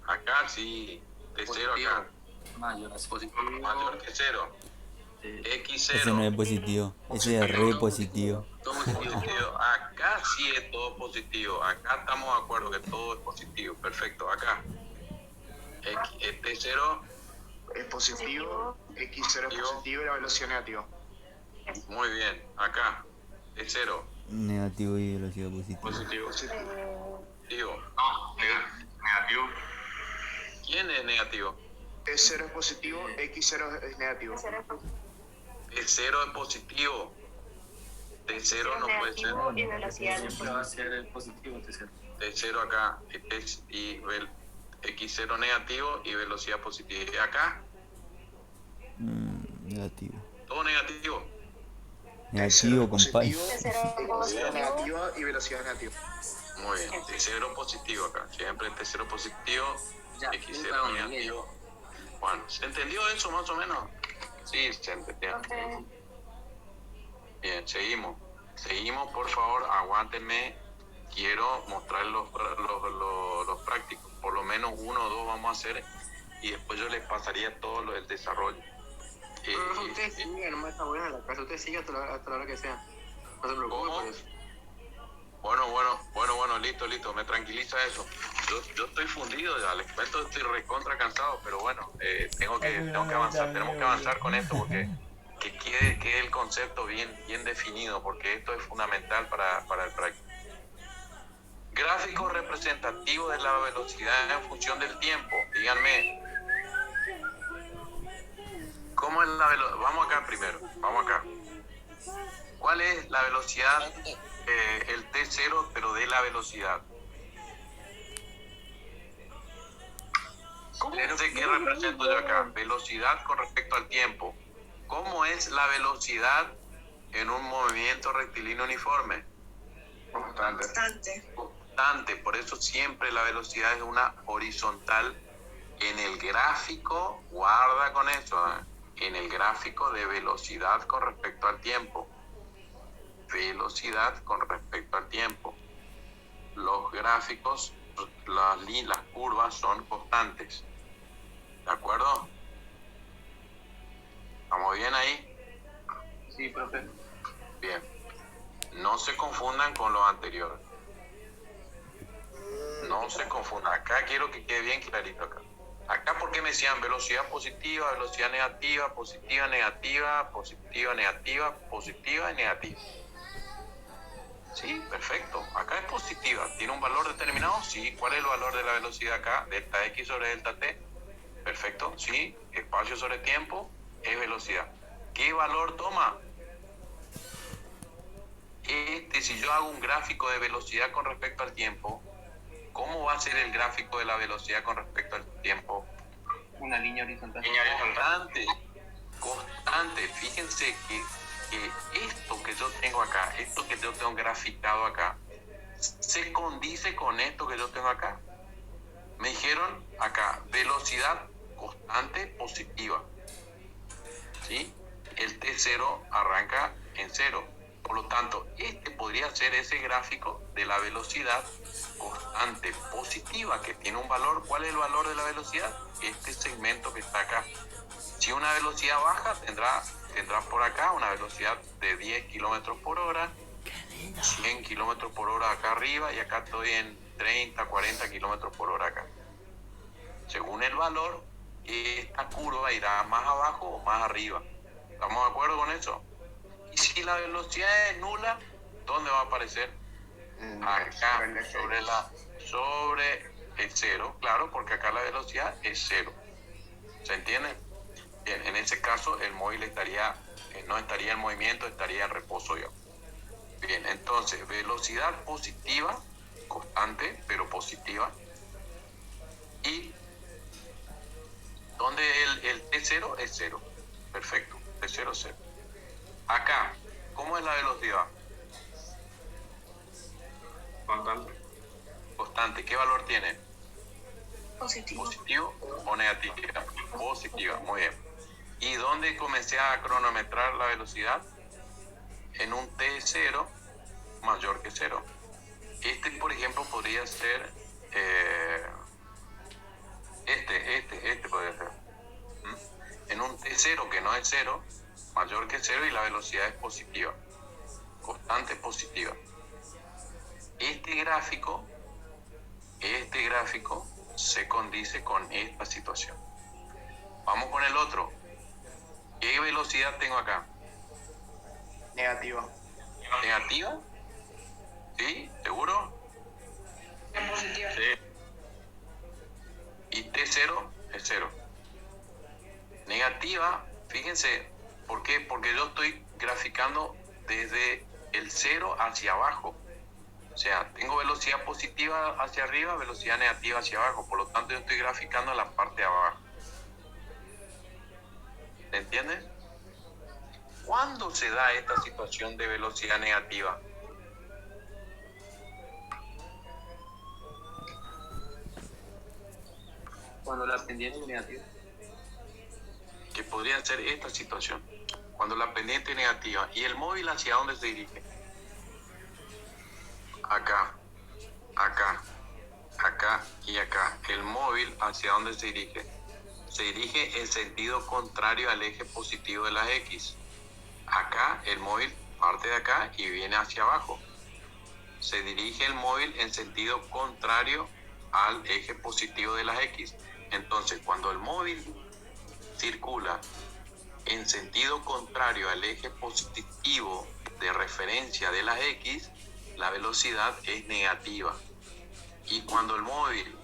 Acá sí. T0 acá. Mayor. Positivo. Mayor que 0. Ese no es X0. positivo, ese es re positivo. Todo positivo. Positivo. Acá sí es todo positivo. Acá estamos de acuerdo que todo es positivo. Perfecto. Acá. T0. Es positivo. X0 es positivo y la velocidad es negativa. Muy bien. Acá. T0. Negativo y velocidad positiva. Positivo. Positivo. Negativo. ¿Quién es negativo? T0 es positivo. X0 es negativo. T0 es positivo. T0 no puede ser. Siempre va a ser el positivo T0. T0 acá. X0 negativo y velocidad positiva. ¿Y acá? Negativo. Todo negativo. Negativo, compadre. Velocidad negativa y velocidad negativa. Muy bien. T0 positivo acá. Siempre T0 positivo. Ya, X0 negativo. Bueno, ¿se entendió eso más o menos? Sí, se entendió. Bien, seguimos. Seguimos, por favor, aguántenme. Quiero mostrar los prácticos. Por lo menos 1 o 2 vamos a hacer y después yo les pasaría todo el desarrollo. Usted siga, nomás está buena la clase. Usted siga hasta la hora que sea. No se preocupe ¿Cómo? por eso. Bueno, listo, me tranquiliza eso. yo estoy fundido ya, les cuento, estoy recontra cansado, pero bueno, tengo que avanzar, tenemos que avanzar con esto porque que quede el concepto bien definido, porque esto es fundamental para el práctico. Gráfico representativo de la velocidad en función del tiempo. Díganme, ¿cómo es la velocidad? Vamos acá primero, vamos acá. ¿Cuál es la velocidad, el T0, pero de la velocidad? Fíjense qué represento yo acá. Velocidad con respecto al tiempo. ¿Cómo es la velocidad en un movimiento rectilíneo uniforme? Constante. Constante. Por eso siempre la velocidad es una horizontal en el gráfico. Guarda con eso, ¿eh? En el gráfico de velocidad con respecto al tiempo. Velocidad con respecto al tiempo. Los gráficos, las curvas son constantes. ¿De acuerdo? ¿Estamos bien ahí? Sí, profe. Bien. No se confundan con lo anterior. No se confundan. Acá quiero que quede bien clarito acá. Acá porque me decían velocidad positiva, velocidad negativa, positiva, negativa, positiva, negativa, positiva y negativa. Sí, perfecto. Acá es positiva. ¿Tiene un valor determinado? Sí. ¿Cuál es el valor de la velocidad acá? Delta X sobre delta T. Perfecto. Sí. Espacio sobre tiempo es velocidad. ¿Qué valor toma? Si yo hago un gráfico de velocidad con respecto al tiempo, ¿cómo va a ser el gráfico de la velocidad con respecto al tiempo? Una línea horizontal. Constante. Fíjense que esto que yo tengo acá, esto que yo tengo graficado acá, se condice con esto que yo tengo acá. Me dijeron acá, velocidad constante positiva. ¿Sí? El T0 arranca en 0. Por lo tanto, este podría ser ese gráfico de la velocidad constante positiva, que tiene un valor. ¿Cuál es el valor de la velocidad? Este segmento que está acá. Si una velocidad baja, tendrá por acá una velocidad de 10 kilómetros por hora, 100 kilómetros por hora acá arriba, y acá estoy en 30, 40 kilómetros por hora acá. Según el valor, esta curva irá más abajo o más arriba. ¿Estamos de acuerdo con eso? Y si la velocidad es nula, ¿dónde va a aparecer? Acá, sobre el 0, claro, porque acá la velocidad es 0. ¿Se entiende? Bien, en ese caso el móvil no estaría en movimiento, estaría en reposo ya. Bien, entonces, velocidad positiva, constante, pero positiva. Y donde el T0 es 0. Perfecto, T0 es 0. Acá, ¿cómo es la velocidad? Constante. ¿Qué valor tiene? Positivo. ¿Positivo o negativa? Positiva, muy bien. ¿Y dónde comencé a cronometrar la velocidad? En un T0 mayor que 0. Por ejemplo, podría ser este podría ser. En un T0 que no es 0, mayor que 0, y la velocidad es positiva. Constante positiva. Este gráfico se condice con esta situación. Vamos con el otro. ¿Qué velocidad tengo acá? Negativa. ¿Negativa? ¿Sí? ¿Seguro? Es positivo. Sí. Y T0 es 0. Negativa, fíjense, ¿por qué? Porque yo estoy graficando desde el 0 hacia abajo. O sea, tengo velocidad positiva hacia arriba, velocidad negativa hacia abajo. Por lo tanto, yo estoy graficando la parte de abajo. ¿Se entiende? ¿Cuándo se da esta situación de velocidad negativa? Cuando la pendiente es negativa. Que podría ser esta situación. Cuando la pendiente es negativa. ¿Y el móvil hacia dónde se dirige? Acá, acá y acá. El móvil hacia dónde se dirige? Se dirige en sentido contrario al eje positivo de las X. Acá el móvil parte de acá y viene hacia abajo. Se dirige el móvil en sentido contrario al eje positivo de las X. Entonces, cuando el móvil circula en sentido contrario al eje positivo de referencia de las X, la velocidad es negativa. Y cuando el móvil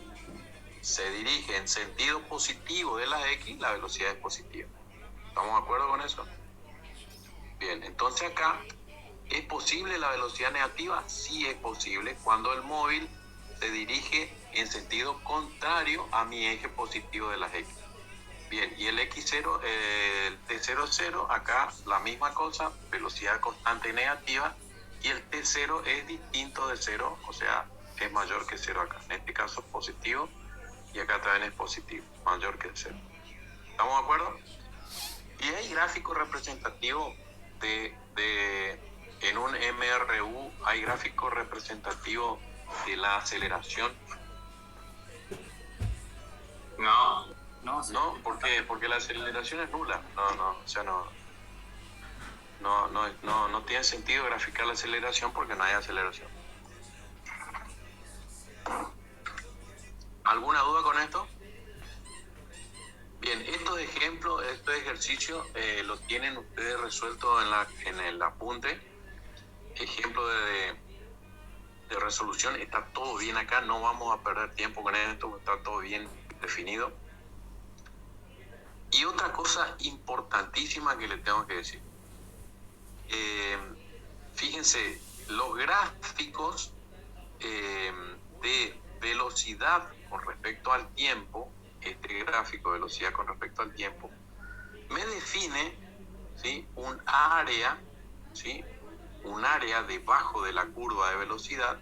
se dirige en sentido positivo de las X, la velocidad es positiva. ¿Estamos de acuerdo con eso? Bien, entonces acá, ¿es posible la velocidad negativa? Sí es posible cuando el móvil se dirige en sentido contrario a mi eje positivo de las X. Bien, y el X0, el T00, acá la misma cosa, velocidad constante negativa, y el T0 es distinto de 0, o sea, es mayor que 0 acá. En este caso positivo, y acá también es positivo, mayor que 0. ¿Estamos de acuerdo? Y hay gráfico representativo en un MRU, hay gráfico representativo de la aceleración. No, No, ¿por qué? Porque la aceleración es nula. No tiene sentido graficar la aceleración porque no hay aceleración. ¿Alguna duda con esto? Bien, estos ejemplos, estos ejercicios los tienen ustedes resueltos en el apunte. Ejemplo de resolución, está todo bien acá, no vamos a perder tiempo con esto, está todo bien definido. Y otra cosa importantísima que le tengo que decir. Fíjense, los gráficos de velocidad con respecto al tiempo, este gráfico de velocidad con respecto al tiempo, me define, ¿sí?, un área, ¿sí?, un área debajo de la curva de velocidad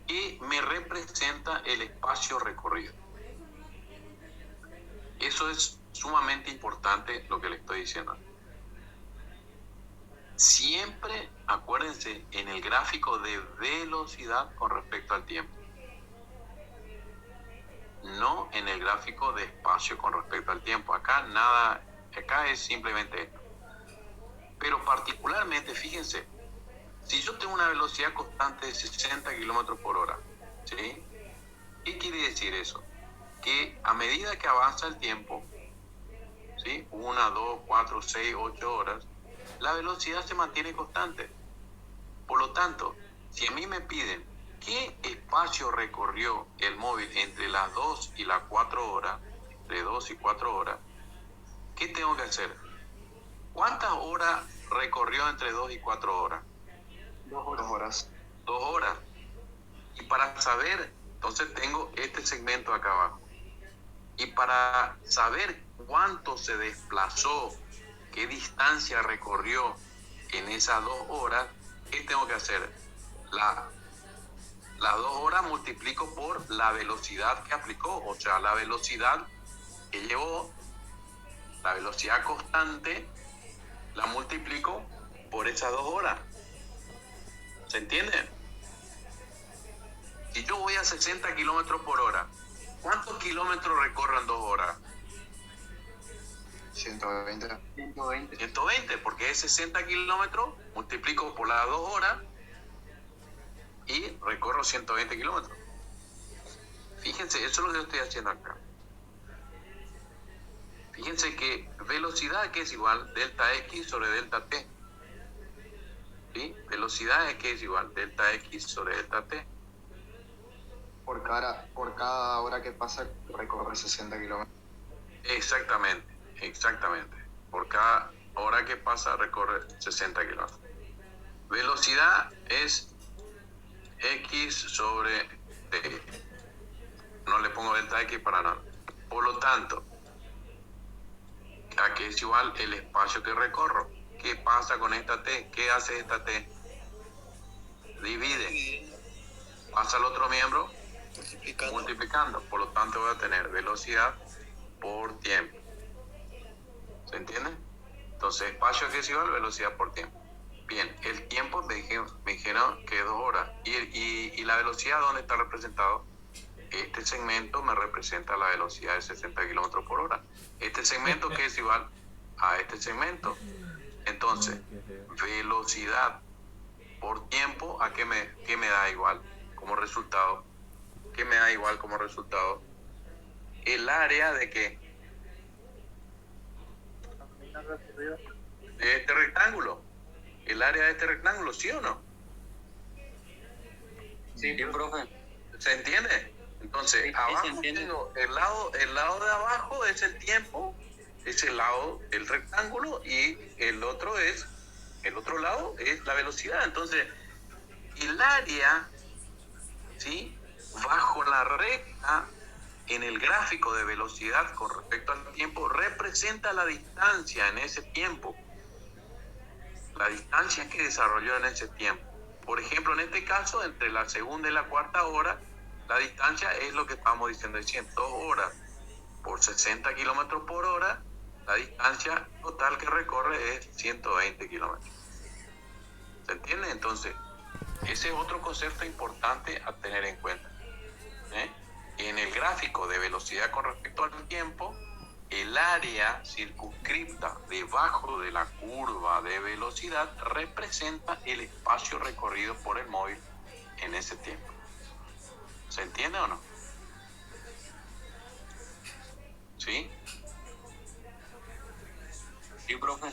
que me representa el espacio recorrido. Eso es sumamente importante lo que le estoy diciendo. Siempre acuérdense en el gráfico de velocidad con respecto al tiempo, no en el gráfico de espacio con respecto al tiempo. Acá es simplemente esto. Pero particularmente, fíjense, si yo tengo una velocidad constante de 60 km por hora, ¿sí? ¿Qué quiere decir eso? Que a medida que avanza el tiempo, ¿sí?, 1, 2, 4, 6, 8 horas, la velocidad se mantiene constante. Por lo tanto, si a mí me piden qué espacio recorrió el móvil entre las 2 y las 4 horas, entre 2 y 4 horas, ¿qué tengo que hacer? ¿Cuántas horas recorrió entre 2 y 4 horas? 2 horas. 2 horas. Y para saber, entonces tengo este segmento acá abajo. Y para saber cuánto se desplazó, qué distancia recorrió en esas 2 horas, ¿qué tengo que hacer? Las 2 horas multiplico por la velocidad que aplicó, o sea, la velocidad que llevó, la velocidad constante, la multiplico por esas 2 horas. ¿Se entiende? Si yo voy a 60 kilómetros por hora, ¿cuántos kilómetros recorro en 2 horas? 120. 120, porque es 60 kilómetros, multiplico por las 2 horas y recorro 120 kilómetros. Fíjense, eso es lo que yo estoy haciendo acá. Fíjense que velocidad que es igual delta X sobre delta T. ¿Sí? Velocidad es que es igual delta X sobre delta T. Por cada hora que pasa recorre 60 kilómetros. Exactamente. Por cada hora que pasa recorre 60 kilómetros. Velocidad es X sobre T. No le pongo delta X para nada. Por lo tanto, aquí es igual el espacio que recorro. ¿Qué pasa con esta T? ¿Qué hace esta T? Divide. Pasa al otro miembro multiplicando. Por lo tanto voy a tener velocidad por tiempo. ¿Se entiende? Entonces espacio que es igual velocidad por tiempo. Bien, el tiempo me dijeron que es 2 horas. ¿Y la velocidad dónde está representado? Este segmento me representa la velocidad de 60 kilómetros por hora. Este segmento que es igual a este segmento. Entonces, velocidad por tiempo, ¿a qué me da igual? Como resultado, ¿qué me da igual como resultado? El área de qué? De este rectángulo. El área de este rectángulo, ¿sí o no? Sí, profe. ¿Se entiende? Entonces, Sí, abajo se entiende. tengo el lado de abajo es el tiempo, es el lado del rectángulo, y el otro lado es la velocidad. Entonces, el área, ¿sí?, bajo la recta en el gráfico de velocidad con respecto al tiempo representa la distancia en ese tiempo, la distancia que desarrolló en ese tiempo. Por ejemplo, en este caso, entre la segunda y la cuarta hora, la distancia es lo que estamos diciendo, es 2 horas por 60 kilómetros por hora. La distancia total que recorre es 120 kilómetros. ¿Se entiende? Entonces, ese es otro concepto importante a tener en cuenta. En el gráfico de velocidad con respecto al tiempo, el área circunscripta debajo de la curva de velocidad representa el espacio recorrido por el móvil en ese tiempo. ¿Se entiende o no? ¿Sí? Sí, profe.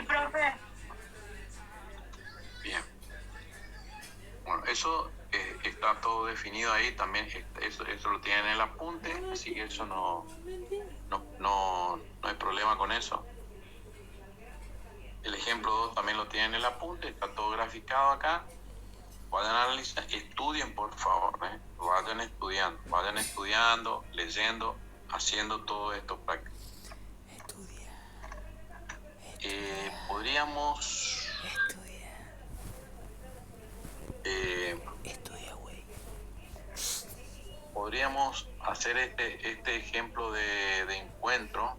Profe, Bien. Bueno, eso está todo definido ahí también. Eso lo tienen en el apunte, así que eso no hay problema con eso. El ejemplo 2 también lo tienen en el apunte, está todo graficado acá. Vayan a analizar, estudien por favor, vayan estudiando, leyendo, haciendo todo esto práctico. Podríamos podríamos hacer este ejemplo de encuentro.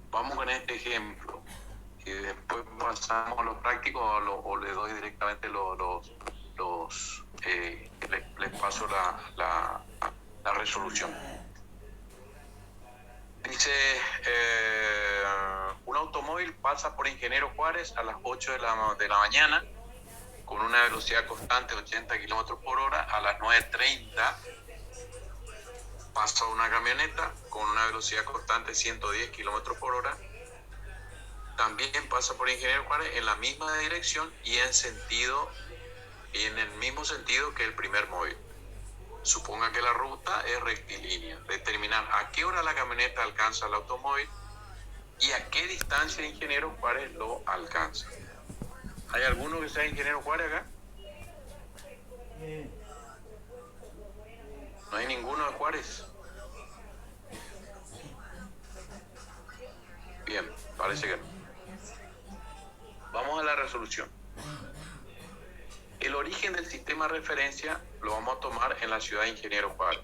Vamos con este ejemplo y después pasamos a los prácticos o le doy directamente les paso la resolución. Dice, un automóvil pasa por Ingeniero Juárez a las 8 de la mañana con una velocidad constante de 80 kilómetros por hora. A las 9:30 pasa una camioneta con una velocidad constante de 110 kilómetros por hora. También pasa por Ingeniero Juárez en la misma dirección y en el mismo sentido que el primer móvil. Suponga que la ruta es rectilínea. Determinar a qué hora la camioneta alcanza el automóvil y a qué distancia de Ingeniero Juárez lo alcanza. ¿Hay alguno que sea Ingeniero Juárez acá? ¿No hay ninguno de Juárez? Bien, parece que no. Vamos a la resolución. El origen del sistema de referencia lo vamos a tomar en la ciudad de Ingeniero Juárez,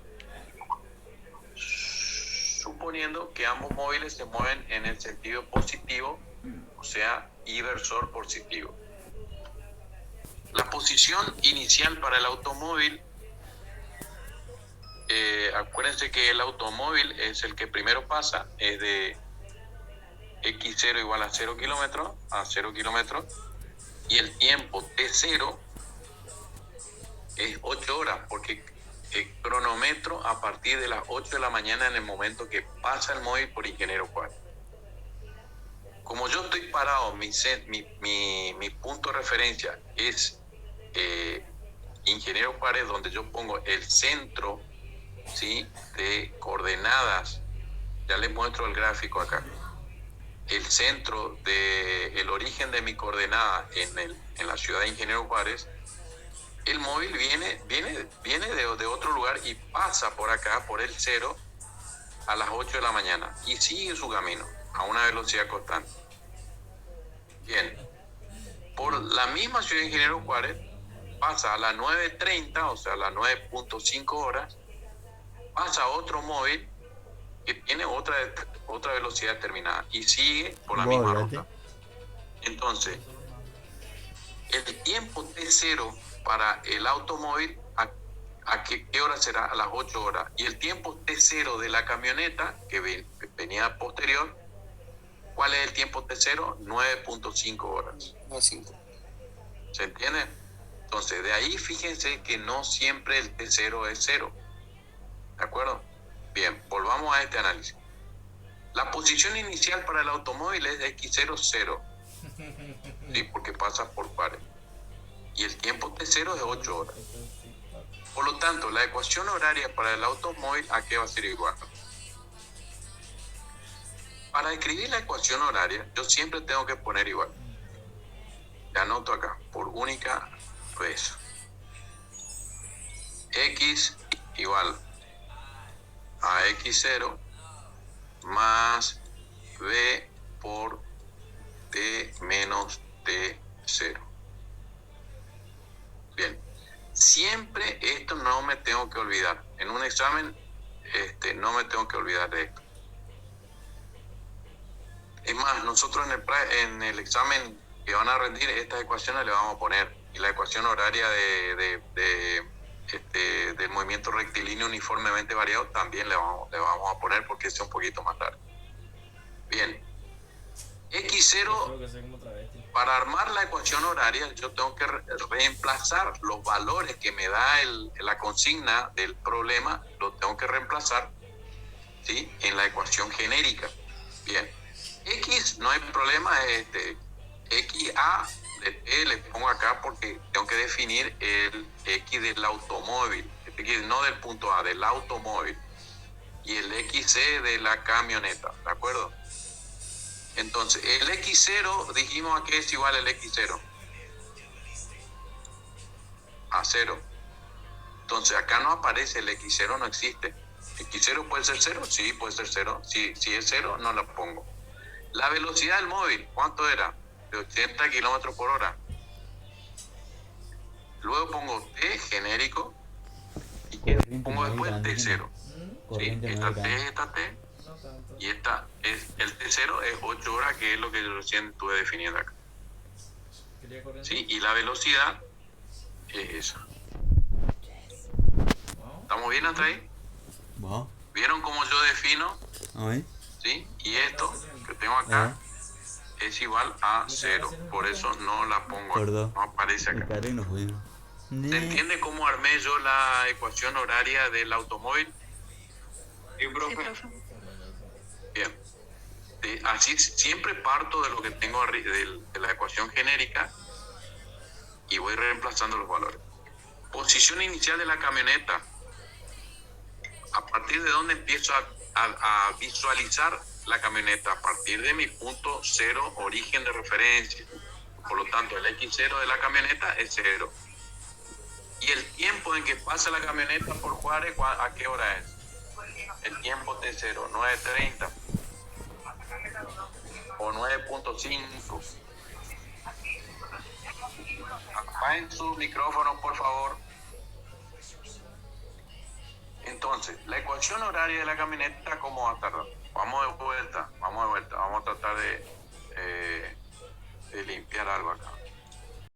suponiendo que ambos móviles se mueven en el sentido positivo, o sea, inversor positivo. La posición inicial para el automóvil, acuérdense que el automóvil es el que primero pasa, es de x0 igual a 0 kilómetros, y el tiempo t0 es 8 horas, porque el cronómetro a partir de las 8 de la mañana en el momento que pasa el móvil por Ingeniero Juárez. Como yo estoy parado, mi punto de referencia es Ingeniero Juárez, donde yo pongo el centro, ¿sí?, de coordenadas. Ya les muestro el gráfico acá. El centro el origen de mi coordenada en la ciudad de Ingeniero Juárez. El móvil viene de otro lugar y pasa por acá, por el 0, a las 8 de la mañana y sigue su camino a una velocidad constante. Bien, por la misma ciudad de Ingeniero Juárez pasa a las 9:30, o sea, a las 9.5 horas, pasa otro móvil que tiene otra velocidad determinada y sigue por la misma ruta. Entonces, el tiempo T0 para el automóvil, ¿a qué hora será? A las 8 horas. Y el tiempo T0 de la camioneta, que venía posterior, ¿cuál es el tiempo T0? 9.5 horas. ¿Se entiende? Entonces, de ahí fíjense que no siempre el T0 es 0. ¿De acuerdo? Bien, volvamos a este análisis. La posición inicial para el automóvil es de X0, 0. Sí, porque pasa por pares. Y el tiempo T0 es 8 horas. Por lo tanto, la ecuación horaria para el automóvil, ¿a qué va a ser igual? Para escribir la ecuación horaria, yo siempre tengo que poner igual. Le anoto acá, por única vez. X igual a X0 más B por T menos T0. Bien, siempre esto no me tengo que olvidar. En un examen no me tengo que olvidar de esto. Es más, nosotros en el examen que van a rendir, estas ecuaciones le vamos a poner. Y la ecuación horaria del movimiento rectilíneo uniformemente variado también le vamos a poner porque es un poquito más tarde. Bien. X0, para armar la ecuación horaria, yo tengo que reemplazar los valores que me da la consigna del problema, los tengo que reemplazar, ¿sí?, en la ecuación genérica. Bien. X no hay problema, XA de T le pongo acá porque tengo que definir el X del automóvil, no del punto A, del automóvil, y el XC de la camioneta, ¿de acuerdo? Entonces, el X0, dijimos a qué es igual el X0. A 0. Entonces, acá no aparece el X0, no existe. ¿X0 puede ser 0? Sí, puede ser 0. Si es 0, no la pongo. La velocidad del móvil, ¿cuánto era? De 80 kilómetros por hora. Luego pongo T genérico y pongo después T0. ¿Sí? Esta T es esta T y esta es el T0 es 8 horas, que es lo que yo recién estuve definiendo acá. ¿Sí? Y la velocidad es esa. ¿Estamos bien hasta ahí? ¿Vieron cómo yo defino? ¿Sí? Y esto que tengo acá es igual a 0. Por eso no la pongo acá, no aparece acá. ¿Se entiende cómo armé yo la ecuación horaria del automóvil? Sí, profe. Bien. Así siempre parto de lo que tengo de la ecuación genérica y voy reemplazando los valores. Posición inicial de la camioneta. ¿A partir de dónde empiezo a visualizar la camioneta? A partir de mi punto 0, origen de referencia. Por lo tanto, el X0 de la camioneta es 0. ¿Y el tiempo en que pasa la camioneta por Juárez, a qué hora es? El tiempo T0, 9:30 o 9:5. Apaguen sus micrófonos, por favor. Entonces, la ecuación horaria de la camioneta, ¿cómo va a tardar? Vamos de vuelta. Vamos a tratar de limpiar algo acá.